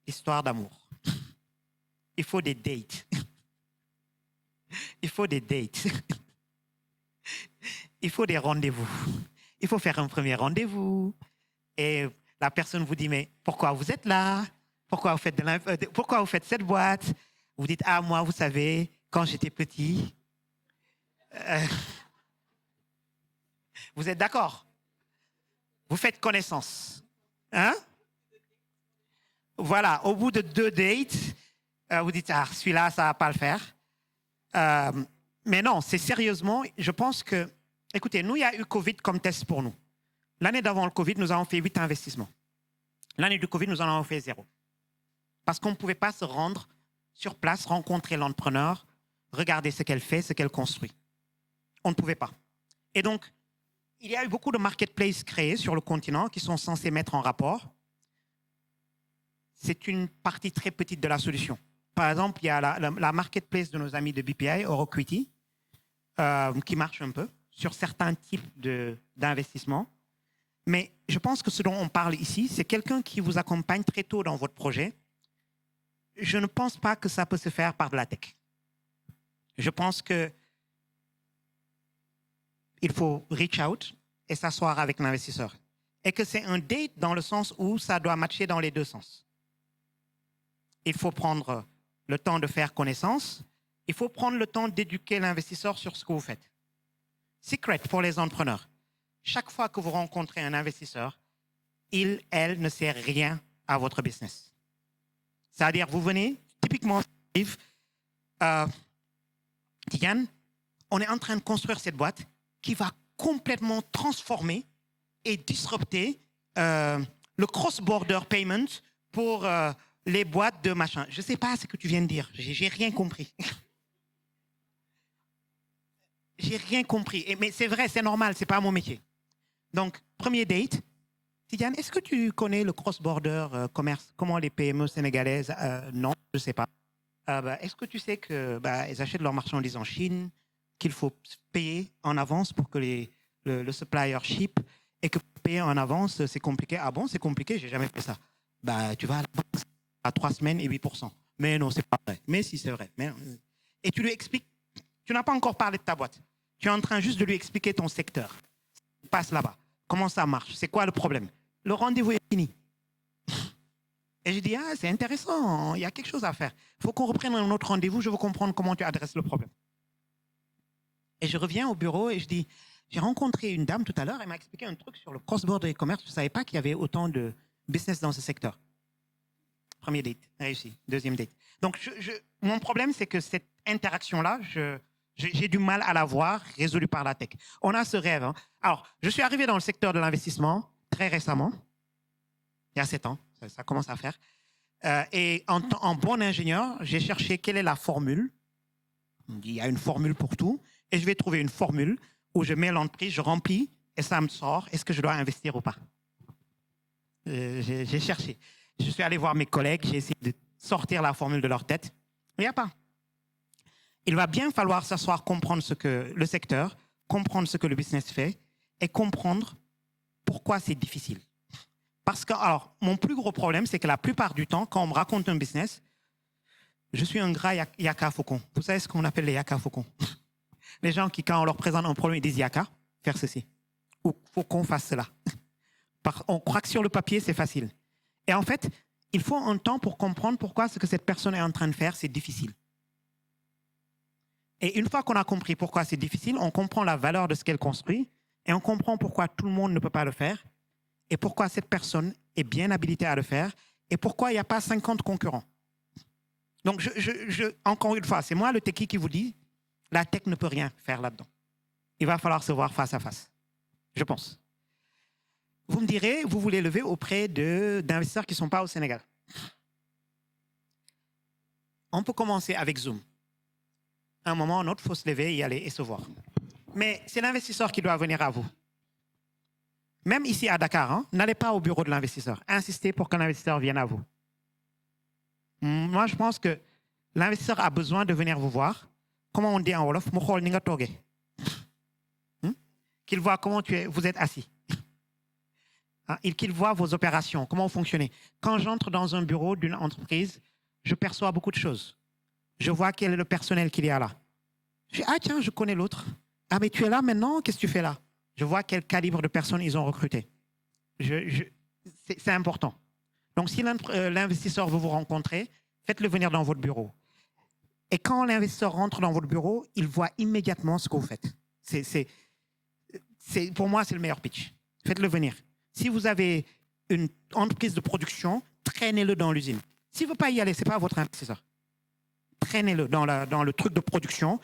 histoire d'amour. Il faut des dates. Il faut des dates. Il faut des rendez-vous. Il faut faire un premier rendez-vous. Et la personne vous dit, mais pourquoi vous êtes là? Pourquoi vous faites cette boîte? Vous dites, ah, moi, vous savez, quand j'étais petit. Vous êtes d'accord? Vous faites connaissance. Hein? Voilà, au bout de 2 dates, vous dites, ah, celui-là, ça ne va pas le faire. Mais non, c'est sérieusement, je pense que, écoutez, nous, il y a eu Covid comme test pour nous. L'année d'avant le Covid, nous avons fait 8 investissements. L'année du Covid, nous en avons fait 0. Parce qu'on ne pouvait pas se rendre sur place, rencontrer l'entrepreneur, regarder ce qu'elle fait, ce qu'elle construit. On ne pouvait pas. Et donc, il y a eu beaucoup de marketplaces créés sur le continent qui sont censés mettre en rapport. C'est une partie très petite de la solution. Par exemple, il y a la marketplace de nos amis de BPI, Oroquity, qui marche un peu sur certains types d'investissements. Mais je pense que ce dont on parle ici, c'est quelqu'un qui vous accompagne très tôt dans votre projet. Je ne pense pas que ça peut se faire par de la tech. Je pense qu'il faut reach out et s'asseoir avec l'investisseur. Et que c'est un date dans le sens où ça doit matcher dans les deux sens. Il faut prendre le temps de faire connaissance. Il faut prendre le temps d'éduquer l'investisseur sur ce que vous faites. Secret pour les entrepreneurs. Chaque fois que vous rencontrez un investisseur, elle ne sait rien à votre business. C'est-à-dire, vous venez, typiquement, Tidiane, on est en train de construire cette boîte qui va complètement transformer et disrupter le cross-border payment pour les boîtes de machin. Je ne sais pas ce que tu viens de dire. J'ai rien compris. J'ai rien compris. Mais c'est vrai, c'est normal, c'est pas mon métier. Donc, premier date. Tidiane, est-ce que tu connais le cross-border commerce? Comment les PME sénégalaises? Non, je ne sais pas. Est-ce que tu sais qu'ils achètent leurs marchandises en Chine, qu'il faut payer en avance pour que le supplier ship et que payer en avance, c'est compliqué? Ah bon, c'est compliqué, j'ai jamais fait ça. Tu vas à la banque à 3 semaines et 8%. Mais non, c'est pas vrai. Mais si, c'est vrai. Et tu lui expliques, tu n'as pas encore parlé de ta boîte. Tu es en train juste de lui expliquer ton secteur. Passe là-bas. Comment ça marche? C'est quoi le problème? Le rendez-vous est fini. Et je dis, c'est intéressant, il y a quelque chose à faire. Il faut qu'on reprenne un autre rendez-vous, je veux comprendre comment tu adresses le problème. Et je reviens au bureau et je dis, j'ai rencontré une dame tout à l'heure, elle m'a expliqué un truc sur le cross-border e-commerce, je ne savais pas qu'il y avait autant de business dans ce secteur. Premier date, réussi. Deuxième date. Donc, mon problème, c'est que cette interaction-là, j'ai du mal à la voir résolue par la tech. On a ce rêve. Alors, je suis arrivé dans le secteur de l'investissement très récemment, il y a 7 ans, ça commence à faire. Et en bon ingénieur, j'ai cherché quelle est la formule. Il y a une formule pour tout. Et je vais trouver une formule où je mets l'entreprise, je remplis et ça me sort. Est-ce que je dois investir ou pas? J'ai cherché. Je suis allé voir mes collègues, j'ai essayé de sortir la formule de leur tête. Il n'y a pas. Il va bien falloir s'asseoir, comprendre ce que le secteur, comprendre ce que le business fait et comprendre pourquoi c'est difficile. Parce que, alors, mon plus gros problème, c'est que la plupart du temps, quand on me raconte un business, je suis un gras yaka faucon. Vous savez ce qu'on appelle les yaka faucons? Les gens qui, quand on leur présente un problème, ils disent « Yaka, faire ceci ». Ou « faut qu'on fasse cela ». On croit que sur le papier, c'est facile. Et en fait, il faut un temps pour comprendre pourquoi ce que cette personne est en train de faire, c'est difficile. Et une fois qu'on a compris pourquoi c'est difficile, on comprend la valeur de ce qu'elle construit et on comprend pourquoi tout le monde ne peut pas le faire et pourquoi cette personne est bien habilitée à le faire et pourquoi il n'y a pas 50 concurrents. Donc, encore une fois, c'est moi le techie qui vous dit, la tech ne peut rien faire là-dedans. Il va falloir se voir face à face, je pense. Vous me direz, vous voulez lever auprès d'investisseurs qui ne sont pas au Sénégal. On peut commencer avec Zoom. À un moment ou un autre, il faut se lever, y aller et se voir. Mais c'est l'investisseur qui doit venir à vous. Même ici à Dakar, hein, n'allez pas au bureau de l'investisseur. Insistez pour que l'investisseur vienne à vous. Moi, je pense que l'investisseur a besoin de venir vous voir. Comment on dit en Wolof? Qu'il voit comment vous êtes assis. Qu'il voit vos opérations, comment vous fonctionnez. Quand j'entre dans un bureau d'une entreprise, je perçois beaucoup de choses. Je vois quel est le personnel qu'il y a là. Je dis, ah tiens, je connais l'autre. Ah mais tu es là maintenant, qu'est-ce que tu fais là? Je vois quel calibre de personnes ils ont recruté. C'est important. Donc si l'investisseur veut vous rencontrer, faites-le venir dans votre bureau. Et quand l'investisseur rentre dans votre bureau, il voit immédiatement ce que vous faites. Pour moi, c'est le meilleur pitch. Faites-le venir. Si vous avez une entreprise de production, traînez-le dans l'usine. S'il ne veut pas y aller, ce n'est pas votre investisseur. Traînez-le dans le truc de production.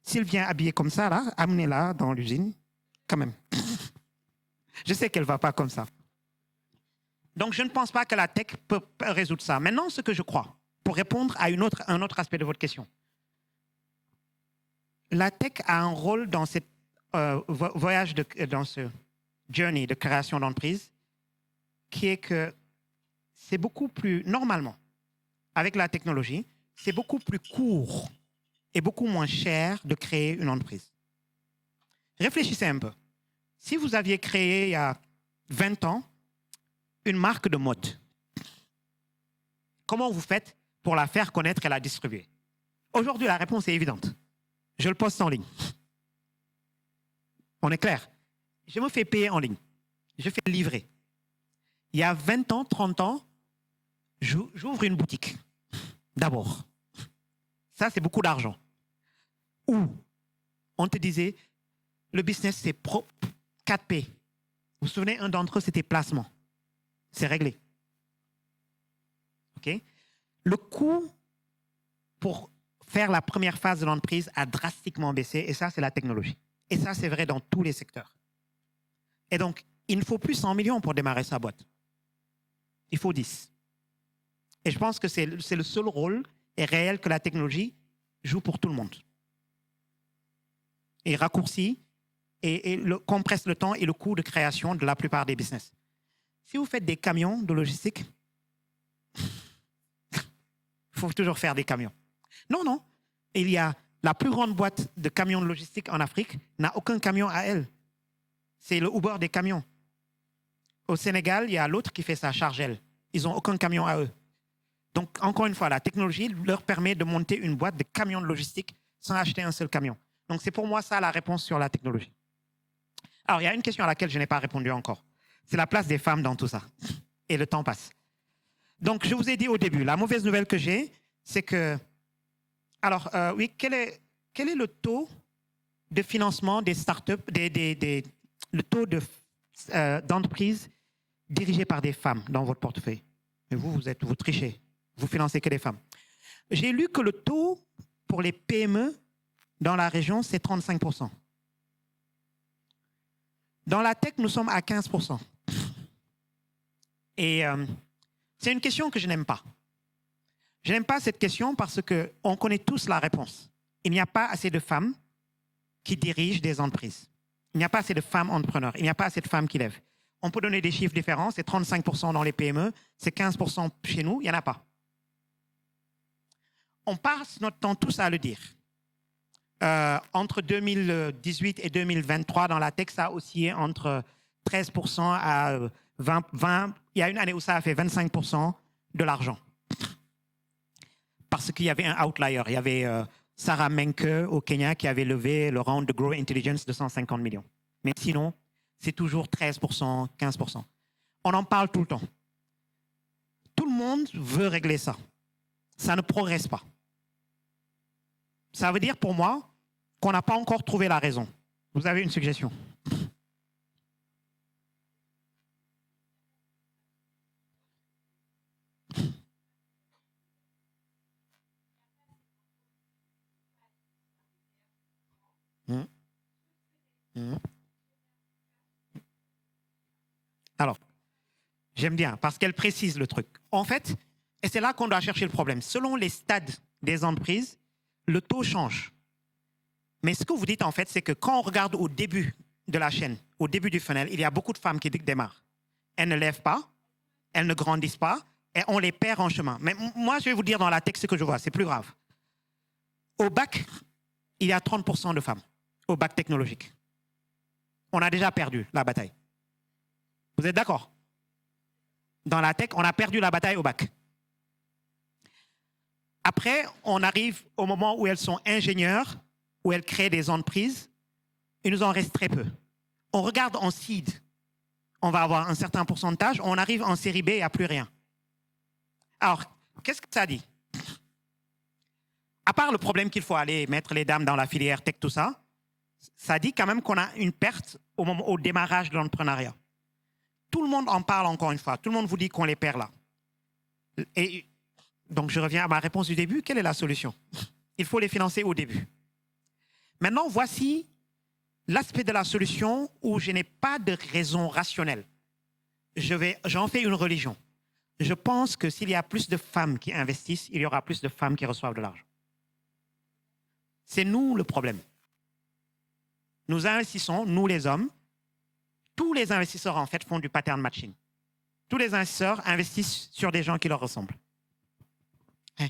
S'il vient habillé comme ça, là, amenez-la dans l'usine, quand même. Je sais qu'elle ne va pas comme ça. Donc, je ne pense pas que la tech peut résoudre ça. Maintenant, ce que je crois, pour répondre à un autre aspect de votre question, la tech a un rôle dans cette voyage, dans ce journey de création d'entreprise, qui est que c'est beaucoup plus, normalement, avec la technologie, c'est beaucoup plus court et beaucoup moins cher de créer une entreprise. Réfléchissez un peu. Si vous aviez créé il y a 20 ans une marque de mode, comment vous faites pour la faire connaître et la distribuer? Aujourd'hui, la réponse est évidente. Je le poste en ligne. On est clair. Je me fais payer en ligne. Je fais livrer. Il y a 20 ans, 30 ans, j'ouvre une boutique. D'abord. Ça, c'est beaucoup d'argent. Ou on te disait, le business, c'est 4P. Vous vous souvenez, un d'entre eux, c'était placement. C'est réglé. OK? Le coût pour faire la première phase de l'entreprise a drastiquement baissé, et ça, c'est la technologie. Et ça, c'est vrai dans tous les secteurs. Et donc, il ne faut plus 100 millions pour démarrer sa boîte. Il faut 10. Et je pense que c'est le seul rôle et réel que la technologie joue pour tout le monde. Et raccourcit et compresse le temps et le coût de création de la plupart des business. Si vous faites des camions de logistique, il faut toujours faire des camions. Non. Il y a la plus grande boîte de camions de logistique en Afrique n'a aucun camion à elle. C'est le Uber des camions. Au Sénégal, il y a l'autre qui fait ça, Chargel. Ils n'ont aucun camion à eux. Donc, encore une fois, la technologie leur permet de monter une boîte de camions de logistique sans acheter un seul camion. Donc, c'est pour moi ça la réponse sur la technologie. Alors, il y a une question à laquelle je n'ai pas répondu encore. C'est la place des femmes dans tout ça. Et le temps passe. Donc, je vous ai dit au début, la mauvaise nouvelle que j'ai, c'est que... Alors, oui, quel est le taux de financement des startups, le taux d'entreprises dirigées par des femmes dans votre portefeuille? Mais vous trichez. Vous financez que des femmes. J'ai lu que le taux pour les PME dans la région, c'est 35%. Dans la tech, nous sommes à 15%. Et c'est une question que je n'aime pas. Je n'aime pas cette question parce qu'on connaît tous la réponse. Il n'y a pas assez de femmes qui dirigent des entreprises. Il n'y a pas assez de femmes entrepreneurs. Il n'y a pas assez de femmes qui lèvent. On peut donner des chiffres différents. C'est 35% dans les PME. C'est 15% chez nous. Il n'y en a pas. On passe notre temps tous à le dire. Entre 2018 et 2023, dans la tech, ça a oscillé entre 13% à 20%. Il y a une année où ça a fait 25% de l'argent. Parce qu'il y avait un outlier. Il y avait Sarah Menke au Kenya qui avait levé le round de Grow Intelligence de 150 millions. Mais sinon, c'est toujours 13%, 15%. On en parle tout le temps. Tout le monde veut régler ça. Ça ne progresse pas. Ça veut dire pour moi qu'on n'a pas encore trouvé la raison. Vous avez une suggestion? Alors, j'aime bien parce qu'elle précise le truc. En fait, et c'est là qu'on doit chercher le problème. Selon les stades des entreprises, le taux change. Mais ce que vous dites en fait, c'est que quand on regarde au début de la chaîne, au début du funnel, il y a beaucoup de femmes qui démarrent. Elles ne lèvent pas, elles ne grandissent pas et on les perd en chemin. Mais moi, je vais vous dire dans la texte ce que je vois, c'est plus grave. Au bac, il y a 30% de femmes, au bac technologique. On a déjà perdu la bataille. Vous êtes d'accord? Dans la tech, on a perdu la bataille au bac. Après, on arrive au moment où elles sont ingénieures, où elles créent des entreprises. Il nous en reste très peu. On regarde en seed, on va avoir un certain pourcentage. On arrive en série B, il n'y a plus rien. Alors, qu'est-ce que ça dit? À part le problème qu'il faut aller mettre les dames dans la filière tech, tout ça, ça dit quand même qu'on a une perte au démarrage de l'entrepreneuriat. Tout le monde en parle encore une fois. Tout le monde vous dit qu'on les perd là. Et donc, je reviens à ma réponse du début. Quelle est la solution? Il faut les financer au début. Maintenant, voici l'aspect de la solution où je n'ai pas de raison rationnelle. J'en fais une religion. Je pense que s'il y a plus de femmes qui investissent, il y aura plus de femmes qui reçoivent de l'argent. C'est nous le problème. Nous investissons, nous les hommes. Tous les investisseurs, en fait, font du pattern matching. Tous les investisseurs investissent sur des gens qui leur ressemblent. Hein?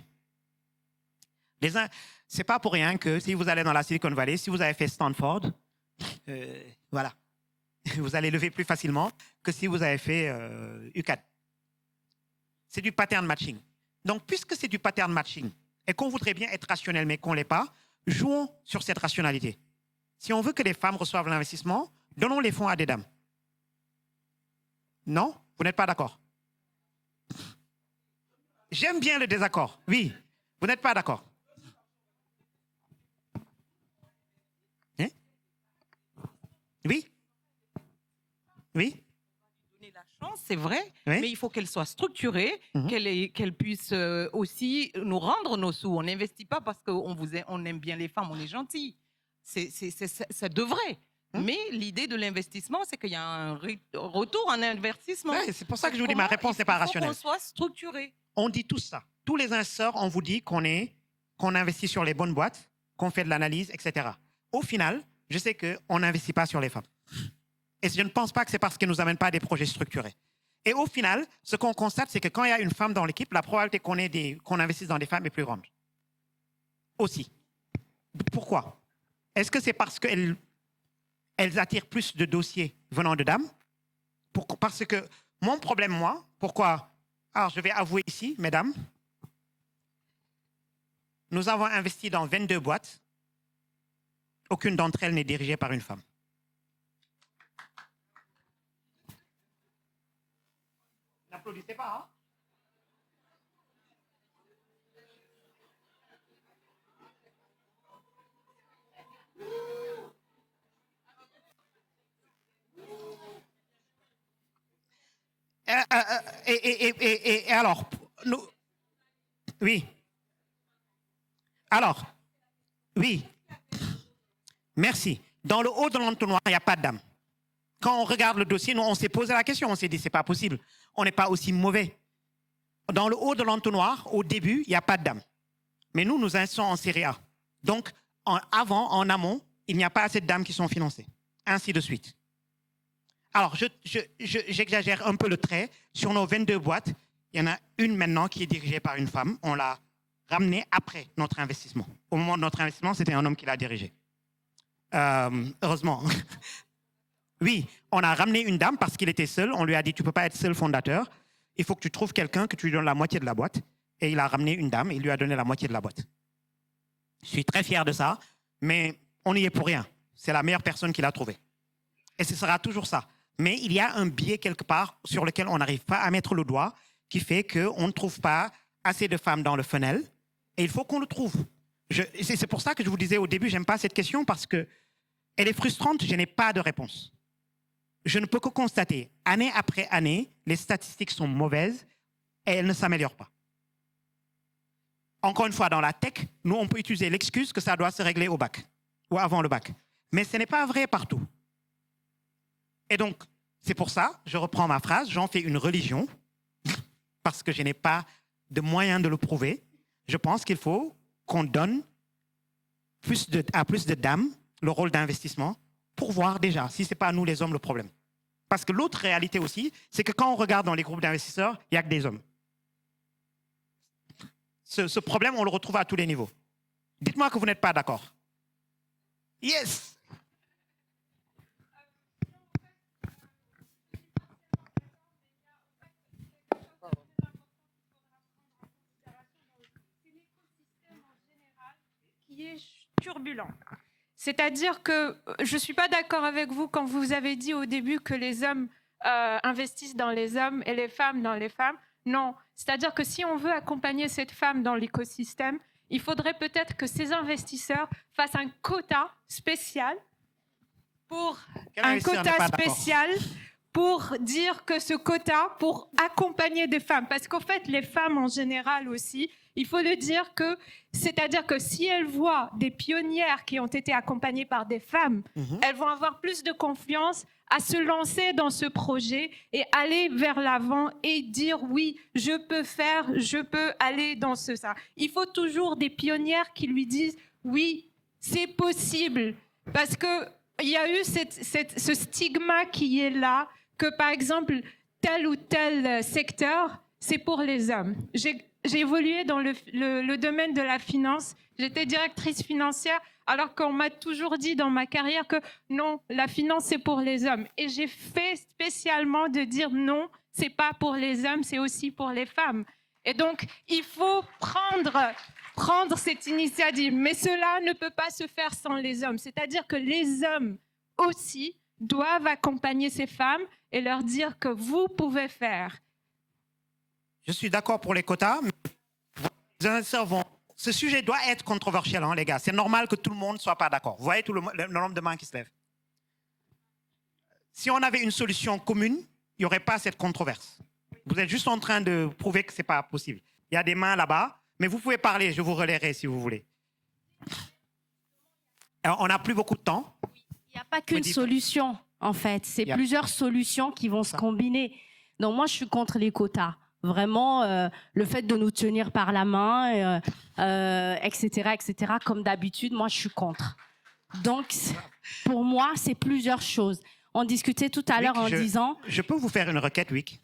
C'est pas pour rien que si vous allez dans la Silicon Valley, si vous avez fait Stanford, voilà, vous allez lever plus facilement que si vous avez fait UCAD. C'est du pattern matching. Donc, puisque c'est du pattern matching et qu'on voudrait bien être rationnel mais qu'on ne l'est pas, jouons sur cette rationalité. Si on veut que les femmes reçoivent l'investissement, donnons les fonds à des dames. Non? Vous n'êtes pas d'accord? J'aime bien le désaccord. Oui. Vous n'êtes pas d'accord? Hein? Oui? Oui? Donner la chance, c'est vrai, Oui. mais il faut qu'elle soit structurée, qu'elle puisse aussi nous rendre nos sous. On n'investit pas parce qu'on aime bien les femmes, on est gentil. Ça devrait. Mais l'idée de l'investissement, c'est qu'il y a un retour en investissement. Ouais, c'est pour ça que je vous dis ma réponse n'est pas rationnelle. Il faut qu'on soit structuré. On dit tout ça. Tous les investisseurs, on vous dit qu'on investit sur les bonnes boîtes, qu'on fait de l'analyse, etc. Au final, je sais qu'on n'investit pas sur les femmes. Et je ne pense pas que c'est parce qu'elles ne nous amènent pas des projets structurés. Et au final, ce qu'on constate, c'est que quand il y a une femme dans l'équipe, la probabilité qu'on investisse dans des femmes est plus grande. Aussi. Pourquoi? Est-ce que c'est parce qu'elles attirent plus de dossiers venant de dames? Parce que mon problème, moi, pourquoi? Alors, je vais avouer ici, mesdames, nous avons investi dans 22 boîtes. Aucune d'entre elles n'est dirigée par une femme. N'applaudissez pas, hein? Et alors, oui. Alors, oui. Merci. Dans le haut de l'entonnoir, il n'y a pas de dame. Quand on regarde le dossier, nous, on s'est posé la question, on s'est dit, c'est pas possible. On n'est pas aussi mauvais. Dans le haut de l'entonnoir, au début, il n'y a pas de dame. Mais nous, nous investissons en série A. Donc, en amont, il n'y a pas assez de dames qui sont financées. Ainsi de suite. Alors, j'exagère un peu le trait. Sur nos 22 boîtes, il y en a une maintenant qui est dirigée par une femme. On l'a ramenée après notre investissement. Au moment de notre investissement, c'était un homme qui l'a dirigée. Heureusement. Oui, on a ramené une dame parce qu'il était seul. On lui a dit, tu ne peux pas être seul fondateur. Il faut que tu trouves quelqu'un que tu lui donnes la moitié de la boîte. Et il a ramené une dame et il lui a donné la moitié de la boîte. Je suis très fier de ça, mais on n'y est pour rien. C'est la meilleure personne qui l'a trouvé. Et ce sera toujours ça. Mais il y a un biais quelque part sur lequel on n'arrive pas à mettre le doigt, qui fait qu'on ne trouve pas assez de femmes dans le funnel, et il faut qu'on le trouve. C'est pour ça que je vous disais au début, j'aime pas cette question, parce qu'elle est frustrante, je n'ai pas de réponse. Je ne peux que constater, année après année, les statistiques sont mauvaises, et elles ne s'améliorent pas. Encore une fois, dans la tech, nous, on peut utiliser l'excuse que ça doit se régler au bac, ou avant le bac. Mais ce n'est pas vrai partout. Et donc, c'est pour ça, je reprends ma phrase, j'en fais une religion, parce que je n'ai pas de moyens de le prouver. Je pense qu'il faut qu'on donne à plus de dames le rôle d'investissement pour voir déjà si ce n'est pas nous les hommes le problème. Parce que l'autre réalité aussi, c'est que quand on regarde dans les groupes d'investisseurs, il n'y a que des hommes. Ce problème, on le retrouve à tous les niveaux. Dites-moi que vous n'êtes pas d'accord. Yes! Qui est turbulent. C'est-à-dire que je ne suis pas d'accord avec vous quand vous avez dit au début que les hommes investissent dans les hommes et les femmes dans les femmes. Non, c'est-à-dire que si on veut accompagner cette femme dans l'écosystème, il faudrait peut-être que ces investisseurs fassent un quota spécial pour dire que ce quota pour accompagner des femmes. Parce qu'en fait, les femmes en général aussi, il faut le dire que, c'est-à-dire que si elles voient des pionnières qui ont été accompagnées par des femmes, elles vont avoir plus de confiance à se lancer dans ce projet et aller vers l'avant et dire oui, je peux aller dans ça. Il faut toujours des pionnières qui lui disent oui, c'est possible. Parce que il y a eu ce stigma qui est là, que par exemple, tel ou tel secteur, c'est pour les hommes. J'ai évolué dans le domaine de la finance. J'étais directrice financière, alors qu'on m'a toujours dit dans ma carrière que non, la finance, c'est pour les hommes. Et j'ai fait spécialement de dire non, c'est pas pour les hommes, c'est aussi pour les femmes. Et donc, il faut prendre cette initiative. Mais cela ne peut pas se faire sans les hommes. C'est-à-dire que les hommes aussi doivent accompagner ces femmes et leur dire que vous pouvez faire. Je suis d'accord pour les quotas, mais ce sujet doit être controversiel, hein, les gars. C'est normal que tout le monde ne soit pas d'accord. Vous voyez tout le nombre de mains qui se lèvent. Si on avait une solution commune, il n'y aurait pas cette controverse. Vous êtes juste en train de prouver que ce n'est pas possible. Il y a des mains là-bas, mais vous pouvez parler, je vous relayerai si vous voulez. Alors, on n'a plus beaucoup de temps. Il n'y a pas qu'une solution, en fait. C'est plusieurs solutions qui vont se combiner. Donc, moi, je suis contre les quotas. Vraiment, le fait de nous tenir par la main, etc., etc., comme d'habitude, moi, je suis contre. Donc, pour moi, c'est plusieurs choses. On discutait tout à l'heure en disant... Je peux vous faire une requête, Wick.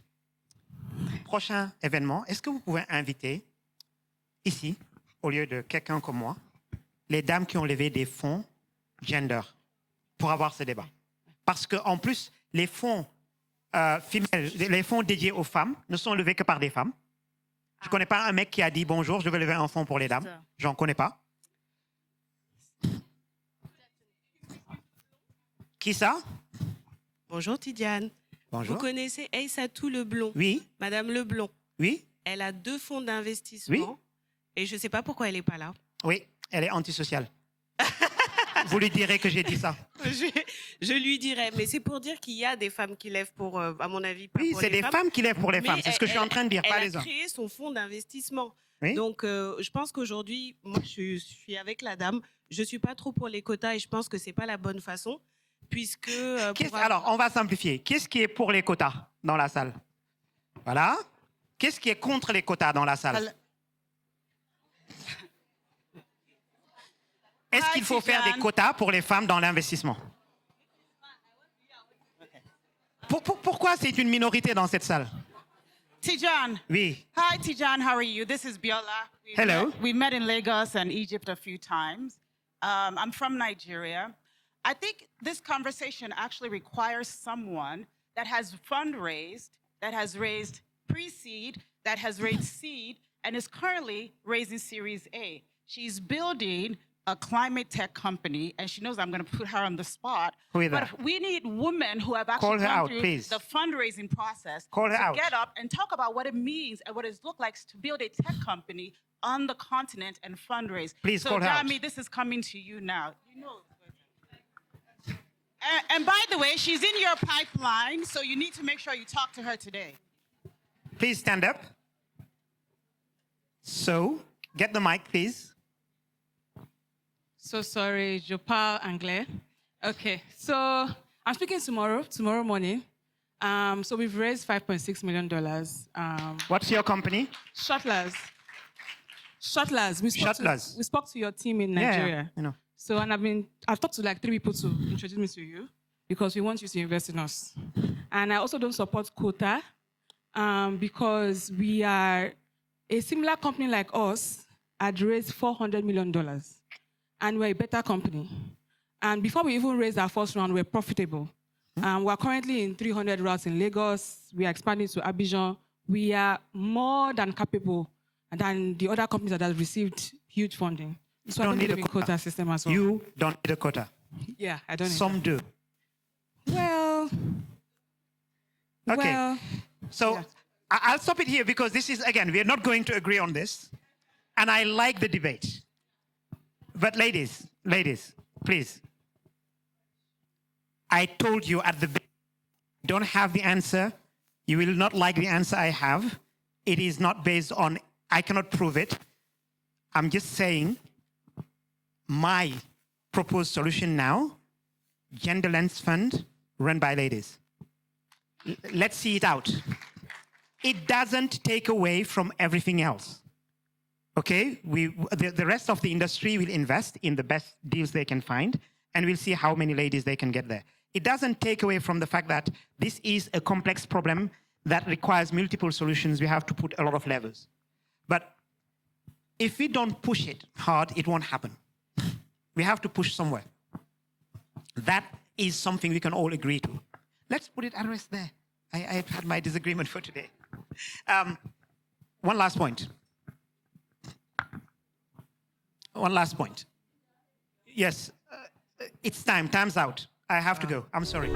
Prochain événement, est-ce que vous pouvez inviter, ici, au lieu de quelqu'un comme moi, les dames qui ont levé des fonds gender pour avoir ce débat? Parce qu'en plus, les fonds les fonds dédiés aux femmes ne sont levés que par des femmes. Je ne connais pas un mec qui a dit bonjour, je vais lever un fonds pour les dames. J'en connais pas. Qui ça? Bonjour Tidiane. Bonjour. Vous connaissez Aïssatou Leblond? Oui. Madame Leblond. Oui. Elle a 2 fonds d'investissement. Oui. Et je ne sais pas pourquoi elle n'est pas là. Oui, elle est antisociale. Vous lui direz que j'ai dit ça. Je lui dirai, mais c'est pour dire qu'il y a des femmes qui lèvent pour, à mon avis, pas pour les femmes. Oui, c'est des femmes qui lèvent pour les femmes. C'est ce que je suis en train de dire, pas les hommes. Elle a créé son fonds d'investissement. Oui. Donc, je pense qu'aujourd'hui, moi, je suis avec la dame. Je ne suis pas trop pour les quotas et je pense que ce n'est pas la bonne façon. Puisque... Alors, on va simplifier. Qu'est-ce qui est pour les quotas dans la salle? Voilà. Qu'est-ce qui est contre les quotas dans la salle? Est-ce qu'il faut faire des quotas pour les femmes dans l'investissement? Pourquoi c'est une minorité dans cette salle? Tijan. Oui. Hi, Tijan. How are you? This is Biola. Hello. We met in Lagos and Egypt a few times. I'm from Nigeria. I think this conversation actually requires someone that has fundraised, that has raised pre-seed, that has raised seed, and is currently raising Series A. She's building a climate tech company, and she knows I'm going to put her on the spot. Who is but that? we need women who have actually Call her gone out, through please. the fundraising process Call her to out. get up and talk about what it means and what it looks like to build a tech company on the continent and fundraise. Please so, call her out. Dami, this is coming to you now. You know. And by the way, she's in your pipeline, so you need to make sure you talk to her today. Please stand up. So, get the mic, please. So sorry, je parle anglais. Okay, so I'm speaking tomorrow morning. So we've raised $5.6 million. What's your company? Shotlers. We spoke to your team in Yeah, Nigeria. you know. So, and I've talked to like 3 people to introduce me to you because we want you to invest in us. And I also don't support quota because we are a similar company like us had raised $400 million. And we're a better company. And before we even raised our first round, we're profitable. We're currently in 300 routes in Lagos. We are expanding to Abidjan. We are more than capable than the other companies that have received huge funding. So I don't need a quota system as well. You don't need a quota. Yeah, I don't need Some do. Well. Okay. Well, So yeah. I'll stop it here because this is, again, we're not going to agree on this. And I like the debate. But ladies, please. I told you at the beginning, don't have the answer. You will not like the answer I have. It is not based on, I cannot prove it. I'm just saying my proposed solution now, Gender Lens Fund run by ladies. Let's see it out. It doesn't take away from everything else. Okay, the rest of the industry will invest in the best deals they can find, and we'll see how many ladies they can get there. It doesn't take away from the fact that this is a complex problem that requires multiple solutions. We have to put a lot of levers. But if we don't push it hard, it won't happen. We have to push somewhere. That is something we can all agree to. Let's put it at rest there. I've had my disagreement for today. One last point. Yes, it's time. Time's out. I have to go. I'm sorry.